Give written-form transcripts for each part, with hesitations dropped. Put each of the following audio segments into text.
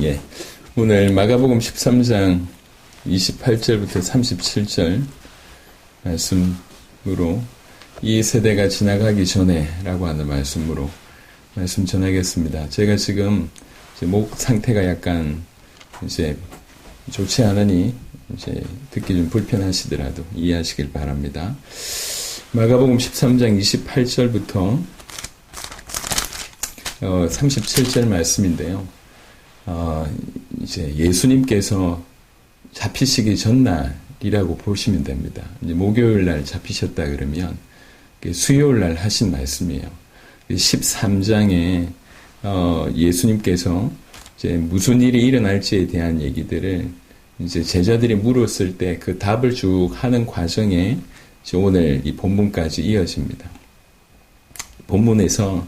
예. 오늘 마가복음 13장 28절부터 37절 말씀으로 이 세대가 지나가기 전에 라고 하는 말씀으로 말씀 전하겠습니다. 제가 지금 목 상태가 약간 이제 좋지 않으니 이제 듣기 좀 불편하시더라도 이해하시길 바랍니다. 마가복음 13장 28절부터 37절 말씀인데요. 이제 예수님께서 잡히시기 전날이라고 보시면 됩니다. 이제 목요일 날 잡히셨다 그러면 수요일 날 하신 말씀이에요. 13장에 예수님께서 이제 무슨 일이 일어날지에 대한 얘기들을 이제 제자들이 물었을 때 그 답을 쭉 하는 과정에 이제 오늘 이 본문까지 이어집니다. 본문에서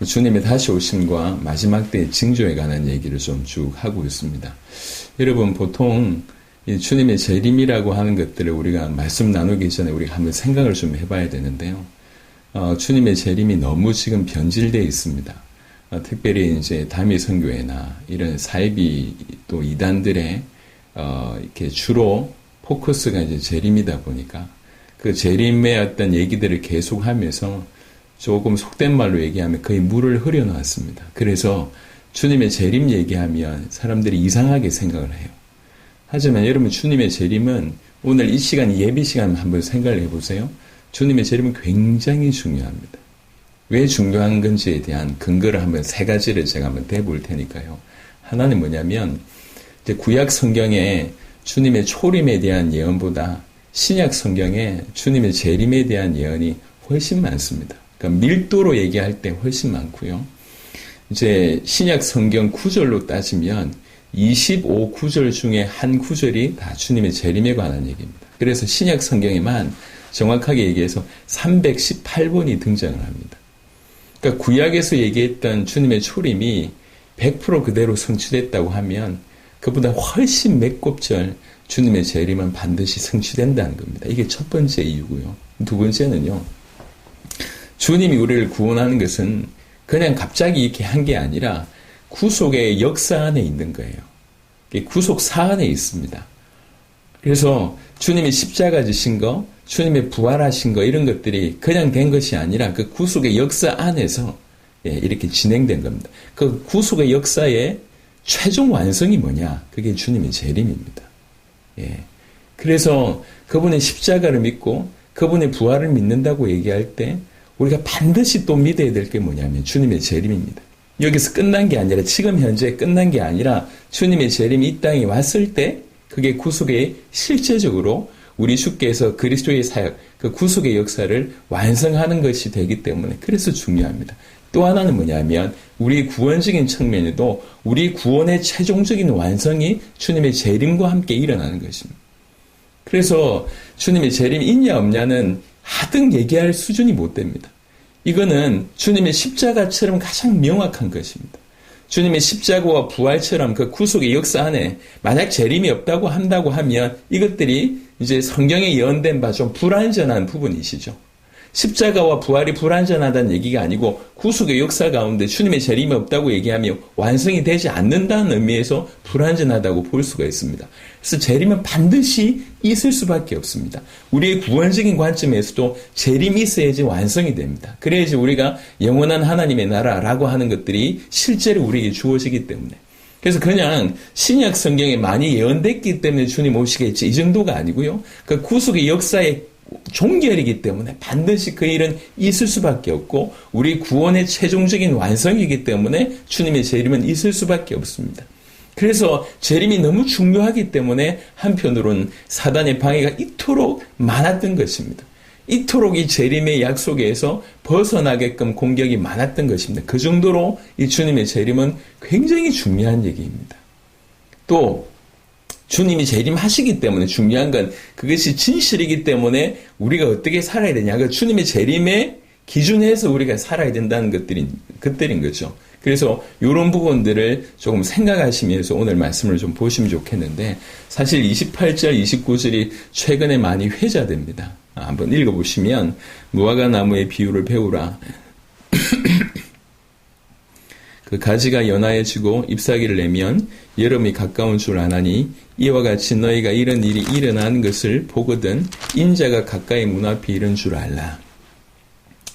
주님의 다시 오심과 마지막 때의 징조에 관한 얘기를 좀 쭉 하고 있습니다. 여러분, 보통 이 주님의 재림이라고 하는 것들을 우리가 말씀 나누기 전에 우리가 한번 생각을 좀 해봐야 되는데요. 주님의 재림이 너무 지금 변질되어 있습니다. 특별히 이제 다미 선교회나 이런 사이비 또 이단들의 이렇게 주로 포커스가 이제 재림이다 보니까 그 재림의 어떤 얘기들을 계속하면서 조금 속된 말로 얘기하면 거의 물을 흐려놨습니다. 그래서 주님의 재림 얘기하면 사람들이 이상하게 생각을 해요. 하지만 여러분, 주님의 재림은 오늘 이 시간 예비 시간 한번 생각을 해보세요. 주님의 재림은 굉장히 중요합니다. 왜 중요한 건지에 대한 근거를 한번 세 가지를 제가 한번 대볼 테니까요. 하나는 뭐냐면 이제 구약 성경에 주님의 초림에 대한 예언보다 신약 성경에 주님의 재림에 대한 예언이 훨씬 많습니다. 그러니까 밀도로 얘기할 때 훨씬 많고요. 이제 신약 성경 구절로 따지면 25 구절 중에 한 구절이 다 주님의 재림에 관한 얘기입니다. 그래서 신약 성경에만 정확하게 얘기해서 318번이 등장을 합니다. 그러니까 구약에서 얘기했던 주님의 초림이 100% 그대로 성취됐다고 하면 그보다 훨씬 몇 곱절 주님의 재림은 반드시 성취된다는 겁니다. 이게 첫 번째 이유고요. 두 번째는요. 주님이 우리를 구원하는 것은 그냥 갑자기 이렇게 한 게 아니라 구속의 역사 안에 있는 거예요. 구속사 안에 있습니다. 그래서 주님이 십자가 지신 거, 주님의 부활하신 거 이런 것들이 그냥 된 것이 아니라 그 구속의 역사 안에서 이렇게 진행된 겁니다. 그 구속의 역사의 최종 완성이 뭐냐? 그게 주님의 재림입니다. 그래서 그분의 십자가를 믿고 그분의 부활을 믿는다고 얘기할 때 우리가 반드시 또 믿어야 될 게 뭐냐면 주님의 재림입니다. 여기서 끝난 게 아니라 지금 현재 끝난 게 아니라 주님의 재림이 이 땅에 왔을 때 그게 구속의 실제적으로 우리 주께서 그리스도의 사역, 그 구속의 역사를 완성하는 것이 되기 때문에 그래서 중요합니다. 또 하나는 뭐냐면 우리 구원적인 측면에도 우리 구원의 최종적인 완성이 주님의 재림과 함께 일어나는 것입니다. 그래서 주님의 재림이 있냐 없냐는 하등 얘기할 수준이 못 됩니다. 이거는 주님의 십자가처럼 가장 명확한 것입니다. 주님의 십자가와 부활처럼 그 구속의 역사 안에 만약 재림이 없다고 한다고 하면 이것들이 이제 성경에 예언된 바 좀 불완전한 부분이시죠. 십자가와 부활이 불완전하다는 얘기가 아니고 구속의 역사 가운데 주님의 재림이 없다고 얘기하며 완성이 되지 않는다는 의미에서 불완전하다고 볼 수가 있습니다. 그래서 재림은 반드시 있을 수밖에 없습니다. 우리의 구원적인 관점에서도 재림이 있어야지 완성이 됩니다. 그래야지 우리가 영원한 하나님의 나라라고 하는 것들이 실제로 우리에게 주어지기 때문에. 그래서 그냥 신약 성경에 많이 예언됐기 때문에 주님 오시겠지 이 정도가 아니고요. 그 구속의 역사의 종결이기 때문에 반드시 그 일은 있을 수밖에 없고 우리 구원의 최종적인 완성이기 때문에 주님의 재림은 있을 수밖에 없습니다. 그래서 재림이 너무 중요하기 때문에 한편으로는 사단의 방해가 이토록 많았던 것입니다. 이토록 이 재림의 약속에서 벗어나게끔 공격이 많았던 것입니다. 그 정도로 이 주님의 재림은 굉장히 중요한 얘기입니다. 또 주님이 재림하시기 때문에 중요한 건 그것이 진실이기 때문에 우리가 어떻게 살아야 되냐. 그 주님의 재림의 기준에서 우리가 살아야 된다는 것들인 거죠. 그래서 이런 부분들을 조금 생각하시면서 오늘 말씀을 좀 보시면 좋겠는데 사실 28절, 29절이 최근에 많이 회자됩니다. 한번 읽어보시면 무화과 나무의 비유를 배우라. 그 그 가지가 연하여지고 잎사귀를 내면 여름이 가까운 줄 아나니 이와 같이 너희가 이런 일이 일어나는 것을 보거든 인자가 가까이 문 앞에 이른 줄 알라.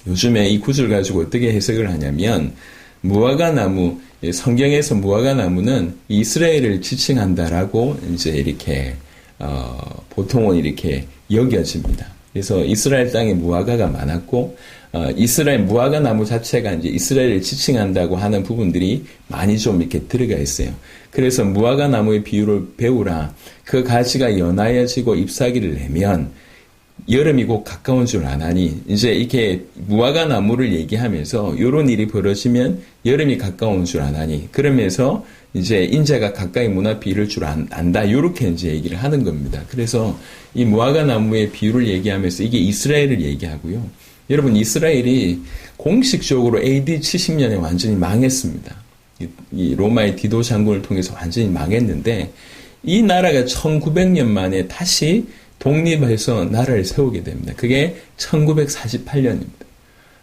요즘에 이 구절 가지고 어떻게 해석을 하냐면 무화과나무, 성경에서 무화과나무는 이스라엘을 지칭한다라고 이제 이렇게 보통은 이렇게 여겨집니다. 그래서 이스라엘 땅에 무화과가 많았고 이스라엘 무화과 나무 자체가 이제 이스라엘을 지칭한다고 하는 부분들이 많이 좀 이렇게 들어가 있어요. 그래서 무화과 나무의 비유를 배우라. 그 가지가 연하여지고 잎사귀를 내면 여름이 곧 가까운 줄 아나니 이제 이렇게 무화과 나무를 얘기하면서 이런 일이 벌어지면 여름이 가까운 줄 아나니 그러면서 이제 인자가 가까이 문 앞에 이를 줄 안다. 이렇게 이제 얘기를 하는 겁니다. 그래서 이 무화과 나무의 비유를 얘기하면서 이게 이스라엘을 얘기하고요. 여러분 이스라엘이 공식적으로 AD 70년에 완전히 망했습니다. 이 로마의 디도 장군을 통해서 완전히 망했는데 이 나라가 1900년 만에 다시 독립해서 나라를 세우게 됩니다. 그게 1948년입니다.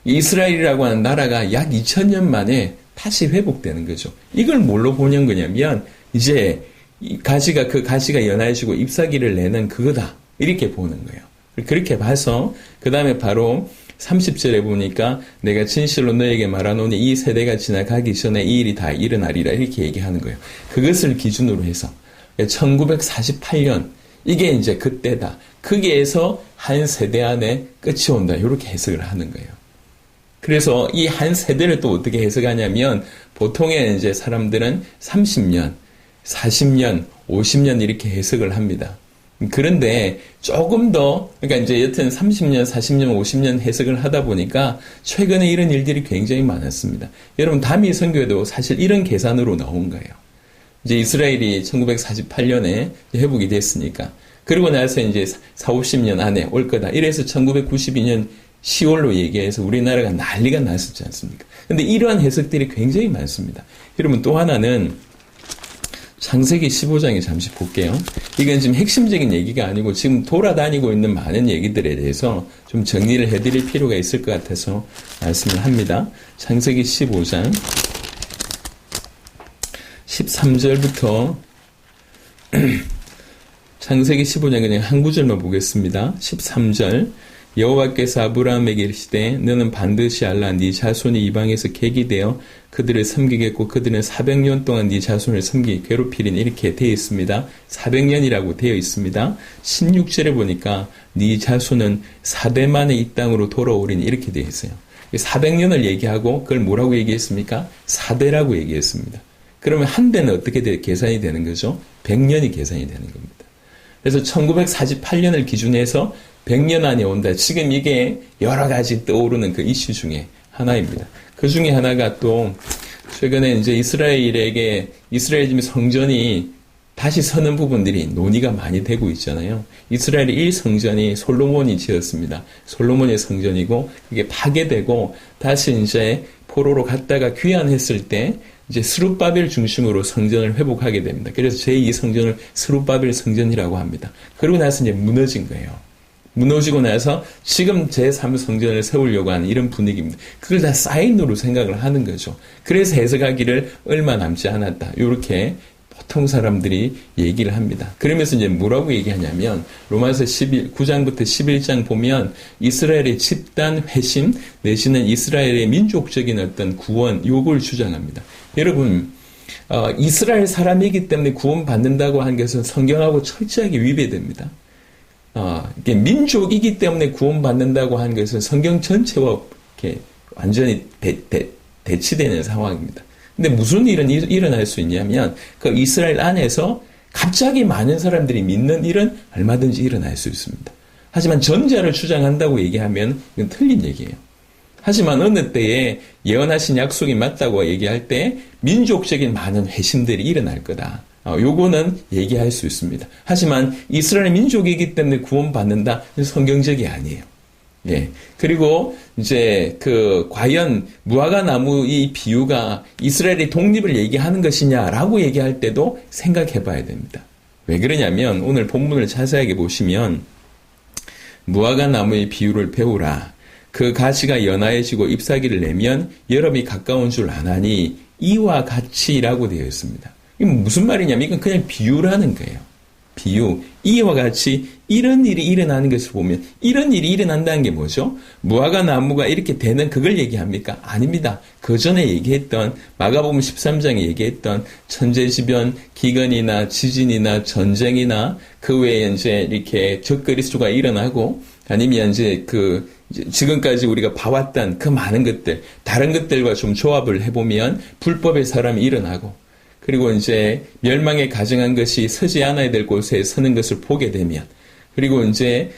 이스라엘이라고 하는 나라가 약 2000년 만에 다시 회복되는 거죠. 이걸 뭘로 보는 거냐면 이제 그 가지가 연하여지고 잎사귀를 내는 그거다. 이렇게 보는 거예요. 그렇게 봐서 그 다음에 바로 30절에 보니까 내가 진실로 너에게 말하노니 이 세대가 지나가기 전에 이 일이 다 일어나리라 이렇게 얘기하는 거예요. 그것을 기준으로 해서 1948년 이게 이제 그때다. 거기에서 한 세대 안에 끝이 온다. 이렇게 해석을 하는 거예요. 그래서 이 한 세대를 또 어떻게 해석하냐면 보통의 이제 사람들은 30년, 40년, 50년 이렇게 해석을 합니다. 그런데 조금 더, 그러니까 이제 여튼 30년, 40년, 50년 해석을 하다 보니까 최근에 이런 일들이 굉장히 많았습니다. 여러분, 다미 선교에도 사실 이런 계산으로 나온 거예요. 이제 이스라엘이 1948년에 회복이 됐으니까. 그리고 나서 이제 40, 50년 안에 올 거다. 이래서 1992년 10월로 얘기해서 우리나라가 난리가 났었지 않습니까? 근데 이러한 해석들이 굉장히 많습니다. 여러분, 또 하나는 창세기 15장에 잠시 볼게요. 이건 지금 핵심적인 얘기가 아니고 지금 돌아다니고 있는 많은 얘기들에 대해서 좀 정리를 해드릴 필요가 있을 것 같아서 말씀을 합니다. 창세기 15장 13절부터 창세기 15장 그냥 한 구절만 보겠습니다. 13절 여호와께서 아브라함에게 이르시되 너는 반드시 알라 네 자손이 이방에서 객이되어 그들을 섬기겠고 그들은 400년 동안 네 자손을 괴롭히리니 이렇게 되어 있습니다. 400년이라고 되어 있습니다. 16절에 보니까 네 자손은 4대 만에 이 땅으로 돌아오리니 이렇게 되어 있어요. 400년을 얘기하고 그걸 뭐라고 얘기했습니까? 4대라고 얘기했습니다. 그러면 한 대는 어떻게 계산이 되는 거죠? 100년이 계산이 되는 겁니다. 그래서 1948년을 기준해서 100년 안에 온다. 지금 이게 여러 가지 떠오르는 그 이슈 중에 하나입니다. 그 중에 하나가 또 최근에 이제 이스라엘 지금 성전이 다시 서는 부분들이 논의가 많이 되고 있잖아요. 이스라엘의 1성전이 솔로몬이 지었습니다. 솔로몬의 성전이고 그게 파괴되고 다시 이제 포로로 갔다가 귀환했을 때 이제 스룹바벨 중심으로 성전을 회복하게 됩니다. 그래서 제2성전을 스룹바벨 성전이라고 합니다. 그러고 나서 이제 무너진 거예요. 무너지고 나서 지금 제3성전을 세우려고 하는 이런 분위기입니다. 그걸 다 사인으로 생각을 하는 거죠. 그래서 해석하기를 얼마 남지 않았다. 이렇게 보통 사람들이 얘기를 합니다. 그러면서 이제 뭐라고 얘기하냐면 로마서 9장부터 11장 보면 이스라엘의 집단 회심 내지는 이스라엘의 민족적인 어떤 구원 요걸 주장합니다. 여러분 이스라엘 사람이기 때문에 구원받는다고 하는 것은 성경하고 철저하게 위배됩니다. 이게 민족이기 때문에 구원받는다고 하는 것은 성경 전체와 이렇게 완전히 대치되는 상황입니다. 근데 무슨 일은 일어날 수 있냐면 그 이스라엘 안에서 갑자기 많은 사람들이 믿는 일은 얼마든지 일어날 수 있습니다. 하지만 전자를 주장한다고 얘기하면 이건 틀린 얘기예요. 하지만 어느 때에 예언하신 약속이 맞다고 얘기할 때 민족적인 많은 회심들이 일어날 거다. 요거는 얘기할 수 있습니다. 하지만 이스라엘 민족이기 때문에 구원받는다? 성경적이 아니에요. 예. 그리고 이제 과연 무화과 나무 이 비유가 이스라엘의 독립을 얘기하는 것이냐라고 얘기할 때도 생각해 봐야 됩니다. 왜 그러냐면 오늘 본문을 자세하게 보시면 무화과 나무의 비유를 배우라. 그 가지가 연하여지고 잎사귀를 내면 여름이 가까운 줄 아나니 이와 같이라고 되어 있습니다. 이게 무슨 말이냐면 이건 그냥 비유라는 거예요. 비유. 이와 같이 이런 일이 일어나는 것을 보면 이런 일이 일어난다는 게 뭐죠? 무화과 나무가 이렇게 되는 그걸 얘기합니까? 아닙니다. 그 전에 얘기했던 마가복음 13장에 얘기했던 천재지변, 기근이나 지진이나 전쟁이나 그 외에 이제 이렇게 적그리스도가 일어나고 아니면 이제 지금까지 우리가 봐왔던 그 많은 것들, 다른 것들과 좀 조합을 해보면 불법의 사람이 일어나고 그리고 이제 멸망에 가증한 것이 서지 않아야 될 곳에 서는 것을 보게 되면, 그리고 이제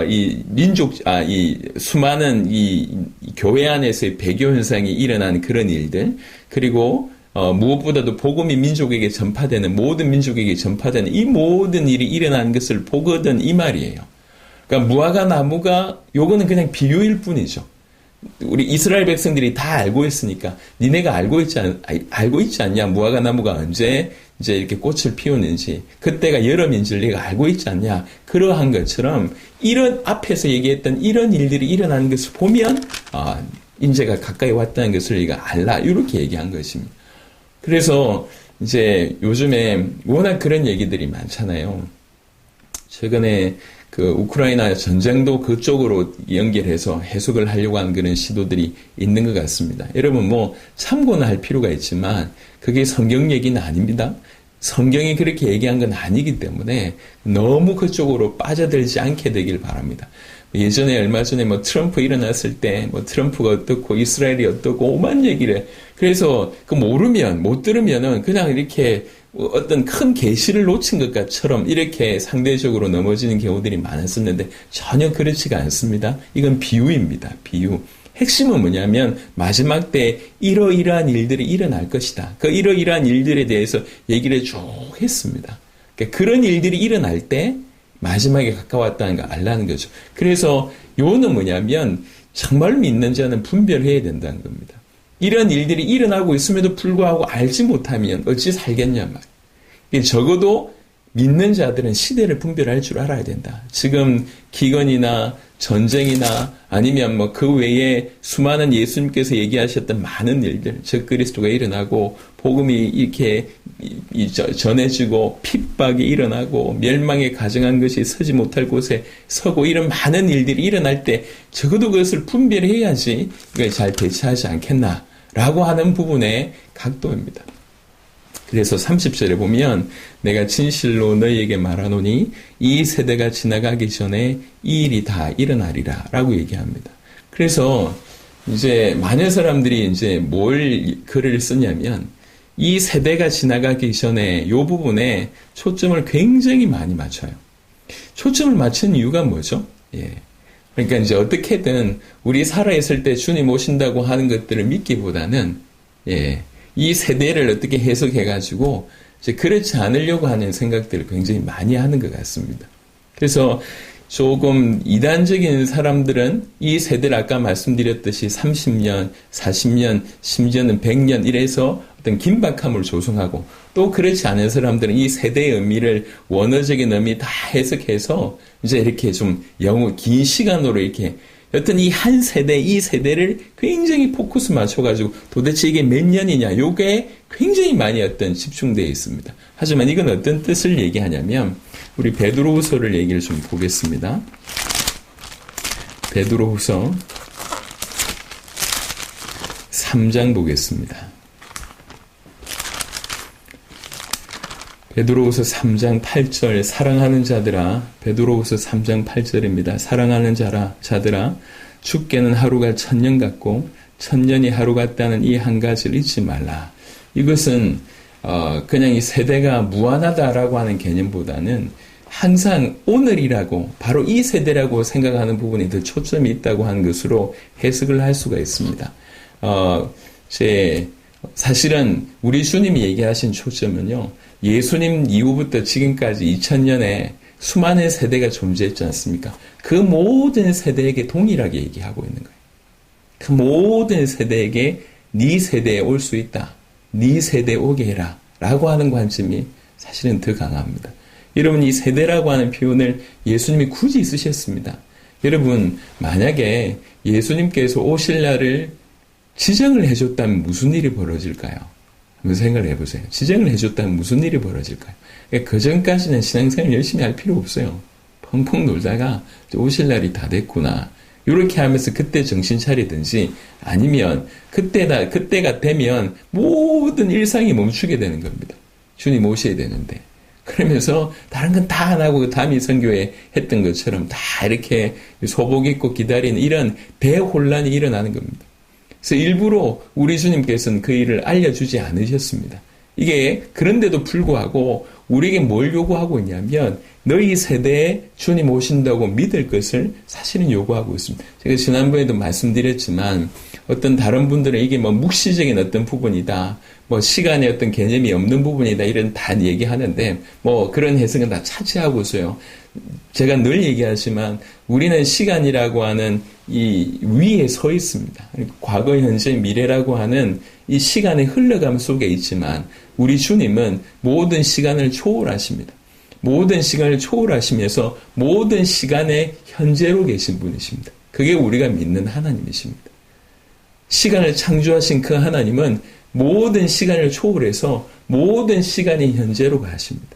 이 수많은 이 교회 안에서의 배교 현상이 일어나는 그런 일들, 그리고 무엇보다도 복음이 민족에게 전파되는, 모든 민족에게 전파되는 이 모든 일이 일어나는 것을 보거든 이 말이에요. 그러니까 무화과 나무가 요거는 그냥 비유일 뿐이죠. 우리 이스라엘 백성들이 다 알고 있으니까 니네가 알고 있지 않냐? 무화과 나무가 언제 이제 이렇게 꽃을 피우는지, 그때가 여름인 줄 네가 알고 있지 않냐? 그러한 것처럼 이런 앞에서 얘기했던 이런 일들이 일어나는 것을 보면 인재가 가까이 왔다는 것을 네가 알라, 이렇게 얘기한 것입니다. 그래서 이제 요즘에 워낙 그런 얘기들이 많잖아요. 최근에 그 우크라이나 전쟁도 그쪽으로 연결해서 해석을 하려고 하는 그런 시도들이 있는 것 같습니다. 여러분 뭐 참고는 할 필요가 있지만 그게 성경 얘기는 아닙니다. 성경이 그렇게 얘기한 건 아니기 때문에 너무 그쪽으로 빠져들지 않게 되길 바랍니다. 예전에 얼마 전에 뭐 트럼프 일어났을 때 뭐 트럼프가 어떻고 이스라엘이 어떻고 오만 얘기를 해. 그래서 그 모르면 못 들으면은 그냥 이렇게 어떤 큰 계시를 놓친 것처럼 이렇게 상대적으로 넘어지는 경우들이 많았었는데 전혀 그렇지가 않습니다. 이건 비유입니다. 비유. 핵심은 뭐냐면 마지막 때 이러이러한 일들이 일어날 것이다. 그 이러이러한 일들에 대해서 얘기를 쭉 했습니다. 그러니까 그런 일들이 일어날 때 마지막에 가까웠다는 걸 알라는 거죠. 그래서 요는 뭐냐면 정말 믿는 자는 분별해야 된다는 겁니다. 이런 일들이 일어나고 있음에도 불구하고 알지 못하면 어찌 살겠냐 말. 적어도 믿는 자들은 시대를 분별할 줄 알아야 된다. 지금 기근이나 전쟁이나 아니면 뭐 그 외에 수많은 예수님께서 얘기하셨던 많은 일들, 즉 그리스도가 일어나고 복음이 이렇게 전해지고 핍박이 일어나고 멸망에 가증한 것이 서지 못할 곳에 서고 이런 많은 일들이 일어날 때 적어도 그것을 분별해야지 이걸 잘 대처하지 않겠나라고 하는 부분의 각도입니다. 그래서 30절에 보면 내가 진실로 너희에게 말하노니 이 세대가 지나가기 전에 이 일이 다 일어나리라 라고 얘기합니다. 그래서 이제 많은 사람들이 이제 뭘 글을 쓰냐면 이 세대가 지나가기 전에 이 부분에 초점을 굉장히 많이 맞춰요. 초점을 맞춘 이유가 뭐죠? 그러니까 이제 어떻게든 우리 살아있을 때 주님 오신다고 하는 것들을 믿기보다는 이 세대를 어떻게 해석해가지고 이제 그렇지 않으려고 하는 생각들을 굉장히 많이 하는 것 같습니다. 그래서 조금 이단적인 사람들은 이 세대를 아까 말씀드렸듯이 30년, 40년, 심지어는 100년 이래서 어떤 긴박함을 조성하고 또 그렇지 않은 사람들은 이 세대의 의미를 원어적인 의미 다 해석해서 이제 이렇게 좀 긴 시간으로 이렇게 여튼 이 한 세대, 이 세대를 굉장히 포커스 맞춰가지고 도대체 이게 몇 년이냐, 요게 굉장히 많이 어떤 집중되어 있습니다. 하지만 이건 어떤 뜻을 얘기하냐면, 우리 베드로후서를 얘기를 좀 보겠습니다. 베드로후서 3장 보겠습니다. 베드로후서 3장 8절 사랑하는 자들아, 베드로후서 3장 8절입니다. 사랑하는 자들아, 죽게는 하루가 1000년 같고 1000년이 하루 같다는 이 한 가지를 잊지 말라. 이것은 그냥 이 세대가 무한하다라고 하는 개념보다는 항상 오늘이라고, 바로 이 세대라고 생각하는 부분이 더 초점이 있다고 하는 것으로 해석을 할 수가 있습니다. 사실은 우리 주님이 얘기하신 초점은요, 예수님 이후부터 지금까지 2000년에 수많은 세대가 존재했지 않습니까? 그 모든 세대에게 동일하게 얘기하고 있는 거예요. 그 모든 세대에게 네 세대에 올 수 있다. 네 세대에 오게 해라. 라고 하는 관점이 사실은 더 강합니다. 여러분, 이 세대라고 하는 표현을 예수님이 굳이 쓰셨습니다. 여러분, 만약에 예수님께서 오실 날을 지정을 해줬다면 무슨 일이 벌어질까요? 한번 생각을 해보세요. 지정을 해줬다면 무슨 일이 벌어질까요? 그 전까지는 신앙생활 열심히 할 필요 없어요. 펑펑 놀다가 오실 날이 다 됐구나. 이렇게 하면서 그때 정신 차리든지 아니면 그때가 되면 모든 일상이 멈추게 되는 겁니다. 주님 오셔야 되는데. 그러면서 다른 건 다 안 하고 담임 선교회 했던 것처럼 다 이렇게 소복 입고 기다리는 이런 대혼란이 일어나는 겁니다. 그래서 일부러 우리 주님께서는 그 일을 알려주지 않으셨습니다. 이게 그런데도 불구하고 우리에게 뭘 요구하고 있냐면 너희 세대에 주님 오신다고 믿을 것을 사실은 요구하고 있습니다. 제가 지난번에도 말씀드렸지만 어떤 다른 분들은 이게 뭐 묵시적인 어떤 부분이다. 뭐 시간의 어떤 개념이 없는 부분이다. 이런 다 얘기하는데 뭐 그런 해석은 다 차치하고서요. 제가 늘 얘기하지만 우리는 시간이라고 하는 이 위에 서 있습니다. 과거, 현재, 미래라고 하는 이 시간의 흘러감 속에 있지만 우리 주님은 모든 시간을 초월하십니다. 모든 시간을 초월하시면서 모든 시간에 현재로 계신 분이십니다. 그게 우리가 믿는 하나님이십니다. 시간을 창조하신 그 하나님은 모든 시간을 초월해서 모든 시간이 현재로 가십니다.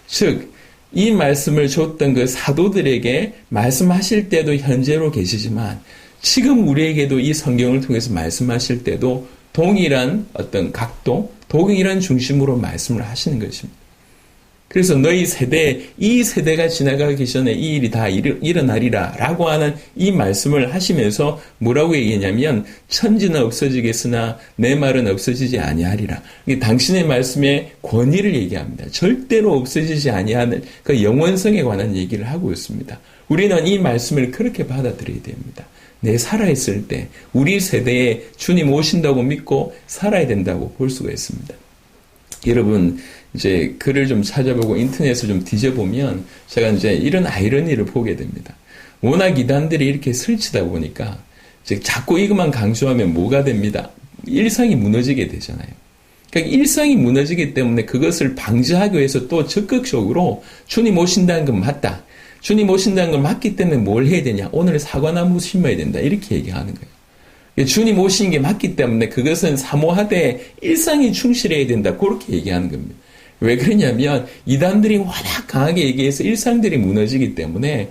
즉, 이 말씀을 줬던 그 사도들에게 말씀하실 때도 현재로 계시지만 지금 우리에게도 이 성경을 통해서 말씀하실 때도 동일한 어떤 각도, 동일한 중심으로 말씀을 하시는 것입니다. 그래서 너희 세대, 이 세대가 지나가기 전에 이 일이 다 일어나리라 라고 하는 이 말씀을 하시면서 뭐라고 얘기했냐면 천지는 없어지겠으나 내 말은 없어지지 아니하리라. 당신의 말씀의 권위를 얘기합니다. 절대로 없어지지 아니하는 그 영원성에 관한 얘기를 하고 있습니다. 우리는 이 말씀을 그렇게 받아들여야 됩니다. 내 살아있을 때 우리 세대에 주님 오신다고 믿고 살아야 된다고 볼 수가 있습니다. 여러분, 이제 글을 좀 찾아보고 인터넷을 좀 뒤져보면 제가 이제 이런 아이러니를 보게 됩니다. 워낙 이단들이 이렇게 설치다 보니까 자꾸 이것만 강조하면 뭐가 됩니다? 일상이 무너지게 되잖아요. 그러니까 일상이 무너지기 때문에 그것을 방지하기 위해서 또 적극적으로 주님 오신다는 건 맞다. 주님 오신다는 걸 맞기 때문에 뭘 해야 되냐? 오늘 사과나무 심어야 된다. 이렇게 얘기하는 거예요. 주님 오신 게 맞기 때문에 그것은 사모하되 일상이 충실해야 된다. 그렇게 얘기하는 겁니다. 왜 그러냐면 이단들이 워낙 강하게 얘기해서 일상들이 무너지기 때문에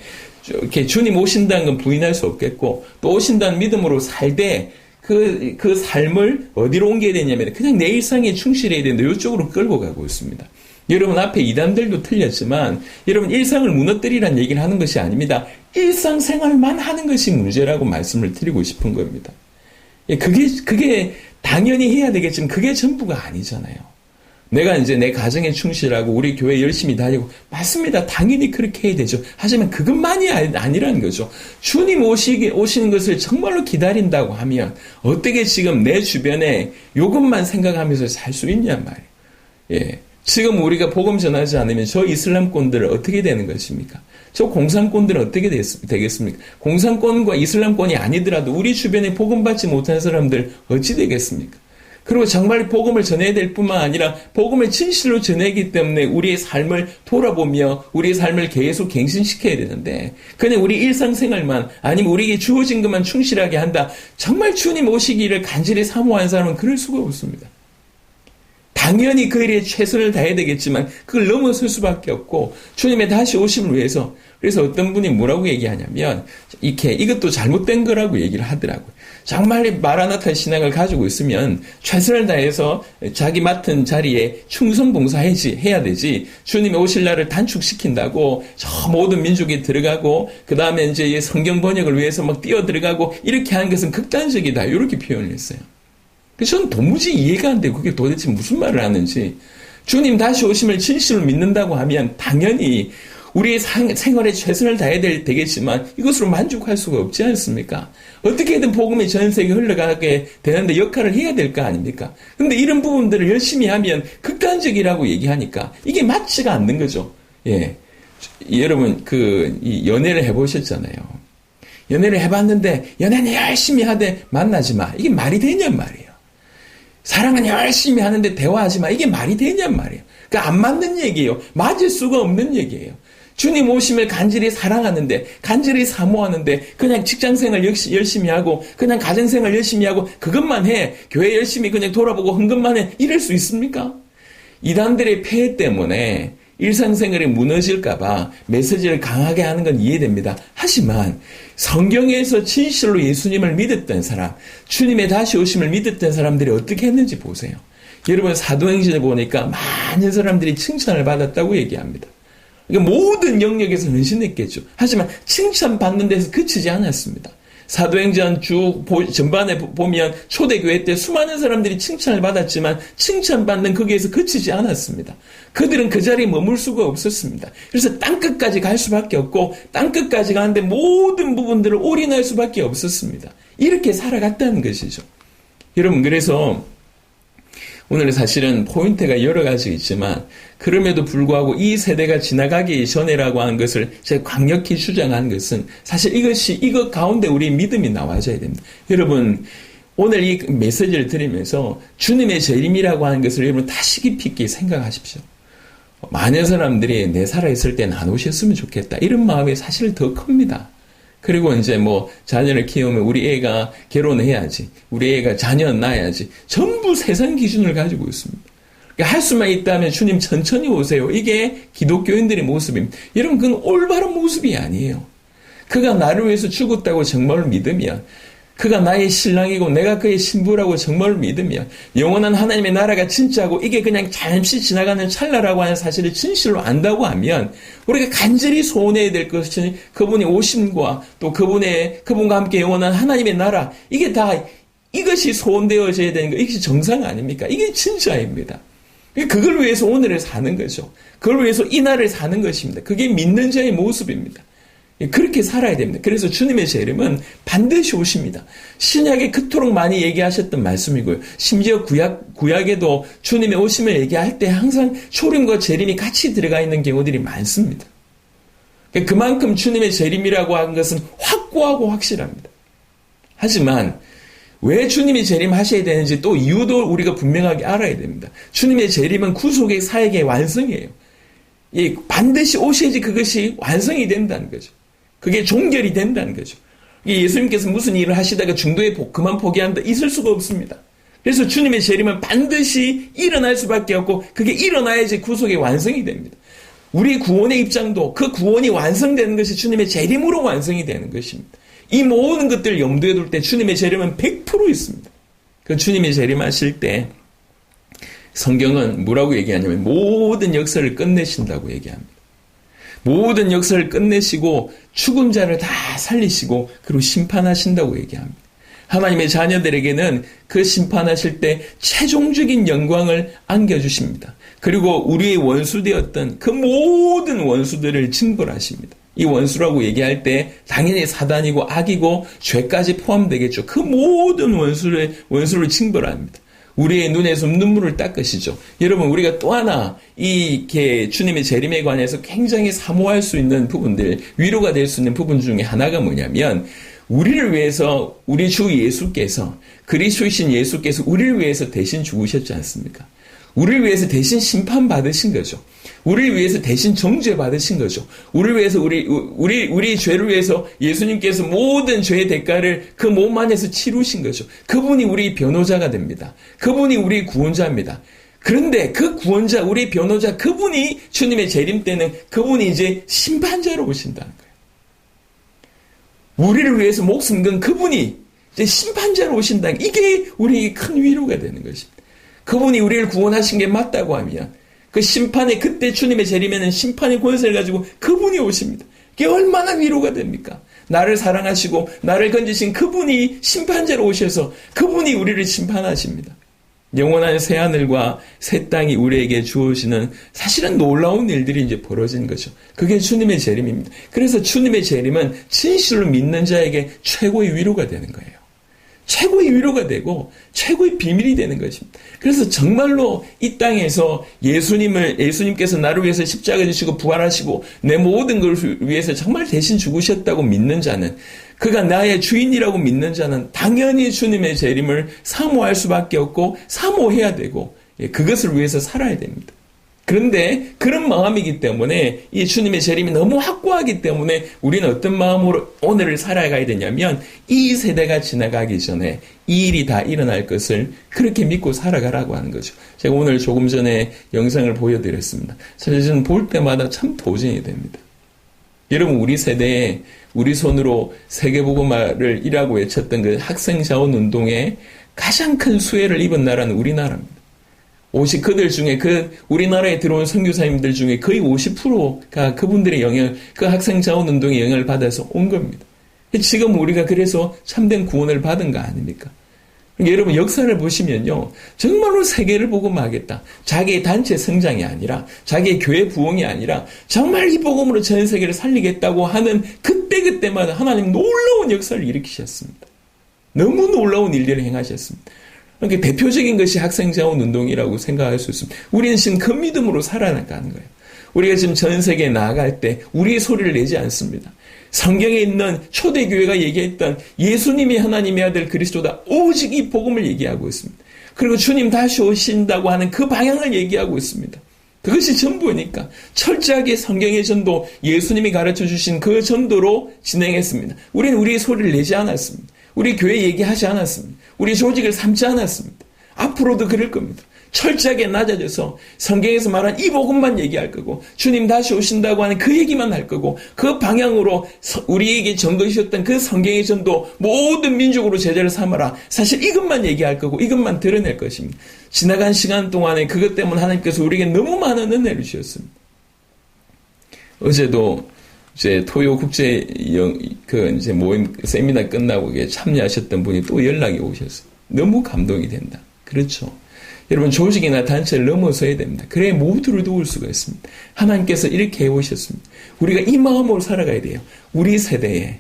이렇게 주님 오신다는 건 부인할 수 없겠고 또 오신다는 믿음으로 살되 그 삶을 어디로 옮겨야 되냐면 그냥 내 일상에 충실해야 된다. 이쪽으로 끌고 가고 있습니다. 여러분 앞에 이단들도 틀렸지만 여러분 일상을 무너뜨리라는 얘기를 하는 것이 아닙니다. 일상생활만 하는 것이 문제라고 말씀을 드리고 싶은 겁니다. 그게 당연히 해야 되겠지만 그게 전부가 아니잖아요. 내가 이제 내 가정에 충실하고 우리 교회 열심히 다니고 맞습니다. 당연히 그렇게 해야 되죠. 하지만 그것만이 아니라는 거죠. 주님 오시는 것을 정말로 기다린다고 하면 어떻게 지금 내 주변에 이것만 생각하면서 살 수 있냔 말이에요. 예. 지금 우리가 복음 전하지 않으면 저 이슬람권들은 어떻게 되는 것입니까? 저 공산권들은 어떻게 되겠습니까? 공산권과 이슬람권이 아니더라도 우리 주변에 복음 받지 못한 사람들 어찌 되겠습니까? 그리고 정말 복음을 전해야 될 뿐만 아니라 복음을 진실로 전하기 때문에 우리의 삶을 돌아보며 우리의 삶을 계속 갱신시켜야 되는데 그냥 우리 일상생활만 아니면 우리에게 주어진 것만 충실하게 한다. 정말 주님 오시기를 간절히 사모하는 사람은 그럴 수가 없습니다. 당연히 그 일에 최선을 다해야 되겠지만 그걸 넘어설 수밖에 없고 주님의 다시 오심을 위해서 그래서 어떤 분이 뭐라고 얘기하냐면 이것도 잘못된 거라고 얘기를 하더라고요. 정말 마라나타 신앙을 가지고 있으면 최선을 다해서 자기 맡은 자리에 충성봉사해야 되지 주님이 오실 날을 단축시킨다고 저 모든 민족이 들어가고 그 다음에 이제 성경 번역을 위해서 막 뛰어들어가고 이렇게 하는 것은 극단적이다 이렇게 표현을 했어요. 그래서 저는 도무지 이해가 안 돼요. 그게 도대체 무슨 말을 하는지. 주님 다시 오심을 진실로 믿는다고 하면 당연히 우리의 생활에 최선을 다해야 되겠지만 이것으로 만족할 수가 없지 않습니까? 어떻게든 복음이 전 세계에 흘러가게 되는데 역할을 해야 될 거 아닙니까? 근데 이런 부분들을 열심히 하면 극단적이라고 얘기하니까 이게 맞지가 않는 거죠. 예. 여러분, 이 연애를 해보셨잖아요. 연애를 해봤는데 연애는 열심히 하되 만나지 마. 이게 말이 되냔 말이에요. 사랑은 열심히 하는데 대화하지 마. 이게 말이 되냔 말이에요. 그러니까 안 맞는 얘기예요. 맞을 수가 없는 얘기예요. 주님 오심을 간절히 사랑하는데, 간절히 사모하는데, 그냥 직장생활 열심히 하고, 그냥 가정생활 열심히 하고, 그것만 해. 교회 열심히 그냥 돌아보고 헌금만 해. 이럴 수 있습니까? 이단들의 폐해 때문에 일상생활이 무너질까봐 메시지를 강하게 하는 건 이해됩니다. 하지만 성경에서 진실로 예수님을 믿었던 사람, 주님의 다시 오심을 믿었던 사람들이 어떻게 했는지 보세요. 여러분 사도행전에 보니까 많은 사람들이 칭찬을 받았다고 얘기합니다. 그러니까 모든 영역에서 헌신했겠죠. 하지만 칭찬받는 데서 그치지 않았습니다. 사도행전 전반에 보면 초대교회 때 수많은 사람들이 칭찬을 받았지만 칭찬받는 거기에서 그치지 않았습니다. 그들은 그 자리에 머물 수가 없었습니다. 그래서 땅끝까지 갈 수밖에 없고 땅끝까지 가는데 모든 부분들을 올인할 수밖에 없었습니다. 이렇게 살아갔다는 것이죠. 여러분 그래서 오늘 사실은 포인트가 여러 가지 있지만 그럼에도 불구하고 이 세대가 지나가기 전에라고 하는 것을 제가 강력히 주장한 것은 사실 이것 가운데 우리의 믿음이 나와줘야 됩니다. 여러분 오늘 이 메시지를 들으면서 주님의 재림이라고 하는 것을 여러분 다시 깊이 있게 생각하십시오. 많은 사람들이 내 살아있을 때는 안 오셨으면 좋겠다. 이런 마음이 사실 더 큽니다. 그리고 이제 자녀를 키우면 우리 애가 결혼해야지. 우리 애가 자녀는 낳아야지. 전부 세상 기준을 가지고 있습니다. 그러니까 할 수만 있다면 주님 천천히 오세요. 이게 기독교인들의 모습입니다. 여러분, 그건 올바른 모습이 아니에요. 그가 나를 위해서 죽었다고 정말로 믿으면, 그가 나의 신랑이고 내가 그의 신부라고 정말로 믿으면, 영원한 하나님의 나라가 진짜고 이게 그냥 잠시 지나가는 찰나라고 하는 사실을 진실로 안다고 하면 우리가 간절히 소원해야 될 것이 그분의 오심과 또 그분과 함께 영원한 하나님의 나라, 이게 다 이것이 소원되어져야 되는 거, 이것이 정상 아닙니까? 이게 진짜입니다. 그걸 위해서 오늘을 사는 거죠. 그걸 위해서 이날을 사는 것입니다. 그게 믿는 자의 모습입니다. 그렇게 살아야 됩니다. 그래서 주님의 재림은 반드시 오십니다. 신약에 그토록 많이 얘기하셨던 말씀이고요. 심지어 구약에도 주님의 오심을 얘기할 때 항상 초림과 재림이 같이 들어가 있는 경우들이 많습니다. 그만큼 주님의 재림이라고 하는 것은 확고하고 확실합니다. 하지만 왜 주님이 재림하셔야 되는지 또 이유도 우리가 분명하게 알아야 됩니다. 주님의 재림은 구속의 사역의 완성이에요. 반드시 오셔야지 그것이 완성이 된다는 거죠. 그게 종결이 된다는 거죠. 예수님께서 무슨 일을 하시다가 중도에 그만 포기한다, 있을 수가 없습니다. 그래서 주님의 재림은 반드시 일어날 수밖에 없고 그게 일어나야지 구속의 완성이 됩니다. 우리 구원의 입장도 그 구원이 완성되는 것이 주님의 재림으로 완성이 되는 것입니다. 이 모든 것들을 염두에 둘 때 주님의 재림은 100% 있습니다. 그 주님의 재림하실 때 성경은 뭐라고 얘기하냐면 모든 역사를 끝내신다고 얘기합니다. 모든 역사를 끝내시고 죽은 자를 다 살리시고 그리고 심판하신다고 얘기합니다. 하나님의 자녀들에게는 그 심판하실 때 최종적인 영광을 안겨주십니다. 그리고 우리의 원수되었던 그 모든 원수들을 징벌하십니다. 이 원수라고 얘기할 때 당연히 사단이고 악이고 죄까지 포함되겠죠. 그 모든 원수를 징벌합니다. 우리의 눈에서 눈물을 닦으시죠. 여러분, 우리가 또 하나 이렇게 주님의 재림에 관해서 굉장히 사모할 수 있는 부분들, 위로가 될 수 있는 부분 중에 하나가 뭐냐면, 우리를 위해서 우리 주 예수께서, 그리스도이신 예수께서 우리를 위해서 대신 죽으셨지 않습니까? 우리를 위해서 대신 심판받으신 거죠. 우리를 위해서 대신 정죄받으신 거죠. 우리를 위해서 우리 죄를 위해서 예수님께서 모든 죄의 대가를 그 몸 안에서 치루신 거죠. 그분이 우리 변호자가 됩니다. 그분이 우리 구원자입니다. 그런데 그 구원자, 우리 변호자, 그분이 주님의 재림 때는 그분이 이제 심판자로 오신다는 거예요. 우리를 위해서 목숨 건 그분이 이제 심판자로 오신다는 게, 이게 우리에게 큰 위로가 되는 것입니다. 그분이 우리를 구원하신 게 맞다고 하면 그 심판의 그때 주님의 재림에는 심판의 권세를 가지고 그분이 오십니다. 그게 얼마나 위로가 됩니까? 나를 사랑하시고 나를 건지신 그분이 심판자로 오셔서 그분이 우리를 심판하십니다. 영원한 새하늘과 새 땅이 우리에게 주어지는 사실은 놀라운 일들이 이제 벌어진 거죠. 그게 주님의 재림입니다. 그래서 주님의 재림은 진실로 믿는 자에게 최고의 위로가 되는 거예요. 최고의 위로가 되고 최고의 비밀이 되는 것입니다. 그래서 정말로 이 땅에서 예수님께서 나를 위해서 십자가 지시고 부활하시고 내 모든 걸 위해서 정말 대신 죽으셨다고 믿는 자는, 그가 나의 주인이라고 믿는 자는 당연히 주님의 재림을 사모할 수밖에 없고 사모해야 되고 그것을 위해서 살아야 됩니다. 그런데 그런 마음이기 때문에 이 주님의 재림이 너무 확고하기 때문에 우리는 어떤 마음으로 오늘을 살아가야 되냐면 이 세대가 지나가기 전에 이 일이 다 일어날 것을 그렇게 믿고 살아가라고 하는 거죠. 제가 오늘 조금 전에 영상을 보여드렸습니다. 사실 저는 볼 때마다 참 도전이 됩니다. 여러분, 우리 세대에 우리 손으로 세계복음화를 이라고 외쳤던 그 학생자원 운동에 가장 큰 수혜를 입은 나라는 우리나라입니다. 그들 중에 우리나라에 들어온 선교사님들 중에 거의 50%가 그분들의 영향, 그 학생자원운동의 영향을 받아서 온 겁니다. 지금 우리가 그래서 참된 구원을 받은 거 아닙니까? 여러분, 역사를 보시면요, 정말로 세계를 복음화하겠다. 자기의 단체 성장이 아니라, 자기의 교회 부흥이 아니라, 정말 이 복음으로 전 세계를 살리겠다고 하는 그때마다 하나님 놀라운 역사를 일으키셨습니다. 너무 놀라운 일들을 행하셨습니다. 그러니까 대표적인 것이 학생자원 운동이라고 생각할 수 있습니다. 우리는 지금 그 믿음으로 살아나가는 거예요. 우리가 지금 전 세계에 나아갈 때 우리의 소리를 내지 않습니다. 성경에 있는 초대교회가 얘기했던 예수님이 하나님의 아들 그리스도다. 오직 이 복음을 얘기하고 있습니다. 그리고 주님 다시 오신다고 하는 그 방향을 얘기하고 있습니다. 그것이 전부니까 철저하게 성경의 전도, 예수님이 가르쳐 주신 그 전도로 진행했습니다. 우리는 우리의 소리를 내지 않았습니다. 우리 교회 얘기하지 않았습니다. 우리 조직을 삼지 않았습니다. 앞으로도 그럴 겁니다. 철저하게 낮아져서 성경에서 말한 이 복음만 얘기할 거고 주님 다시 오신다고 하는 그 얘기만 할 거고 그 방향으로 우리에게 전거주셨던 그 성경의 전도 모든 민족으로 제자를 삼아라. 사실 이것만 얘기할 거고 이것만 드러낼 것입니다. 지나간 시간 동안에 그것 때문에 하나님께서 우리에게 너무 많은 은혜를 주셨습니다. 어제도 이제 토요 국제 이제 모임 세미나 끝나고 참여하셨던 분이 또 연락이 오셨어요. 너무 감동이 된다. 그렇죠. 여러분, 조직이나 단체를 넘어서야 됩니다. 그래야 모두를 도울 수가 있습니다. 하나님께서 이렇게 해오셨습니다. 우리가 이 마음으로 살아가야 돼요. 우리 세대에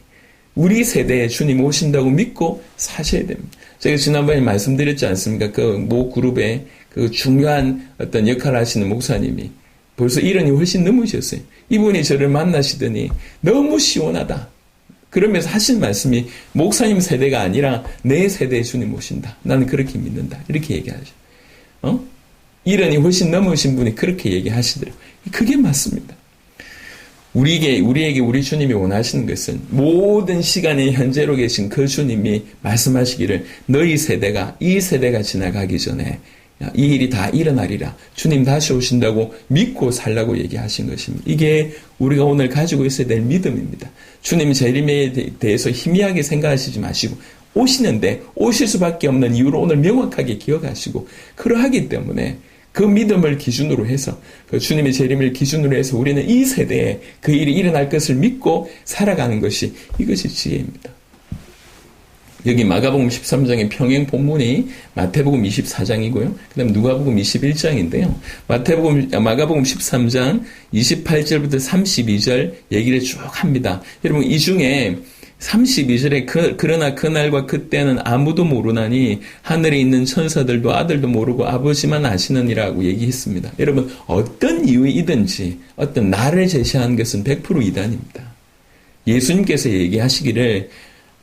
주님 오신다고 믿고 사셔야 됩니다. 제가 지난번에 말씀드렸지 않습니까? 그 모 그룹의 그 중요한 어떤 역할을 하시는 목사님이 벌써 1년이 훨씬 넘으셨어요. 이분이 저를 만나시더니 너무 시원하다. 그러면서 하신 말씀이 목사님 세대가 아니라 내 세대에 주님 오신다. 나는 그렇게 믿는다. 이렇게 얘기하죠. 1년이 훨씬 넘으신 분이 그렇게 얘기하시더라고요. 그게 맞습니다. 우리에게 우리 주님이 원하시는 것은 모든 시간에 현재로 계신 그 주님이 말씀하시기를 이 세대가 지나가기 전에 이 일이 다 일어나리라. 주님 다시 오신다고 믿고 살라고 얘기하신 것입니다. 이게 우리가 오늘 가지고 있어야 될 믿음입니다. 주님 재림에 대해서 희미하게 생각하시지 마시고 오시는데 오실 수밖에 없는 이유를 오늘 명확하게 기억하시고 그러하기 때문에 그 믿음을 기준으로 해서 그 주님의 재림을 기준으로 해서 우리는 이 세대에 그 일이 일어날 것을 믿고 살아가는 것이 이것이 지혜입니다. 여기 마가복음 13장의 평행 본문이 마태복음 24장이고요. 그 다음 누가복음 21장인데요. 마가복음 13장 28절부터 32절 얘기를 쭉 합니다. 여러분, 이 중에 32절에 그러나 그날과 그때는 아무도 모르나니 하늘에 있는 천사들도 아들도 모르고 아버지만 아시느니라고 얘기했습니다. 여러분, 어떤 이유이든지 어떤 날을 제시하는 것은 100% 이단입니다. 예수님께서 얘기하시기를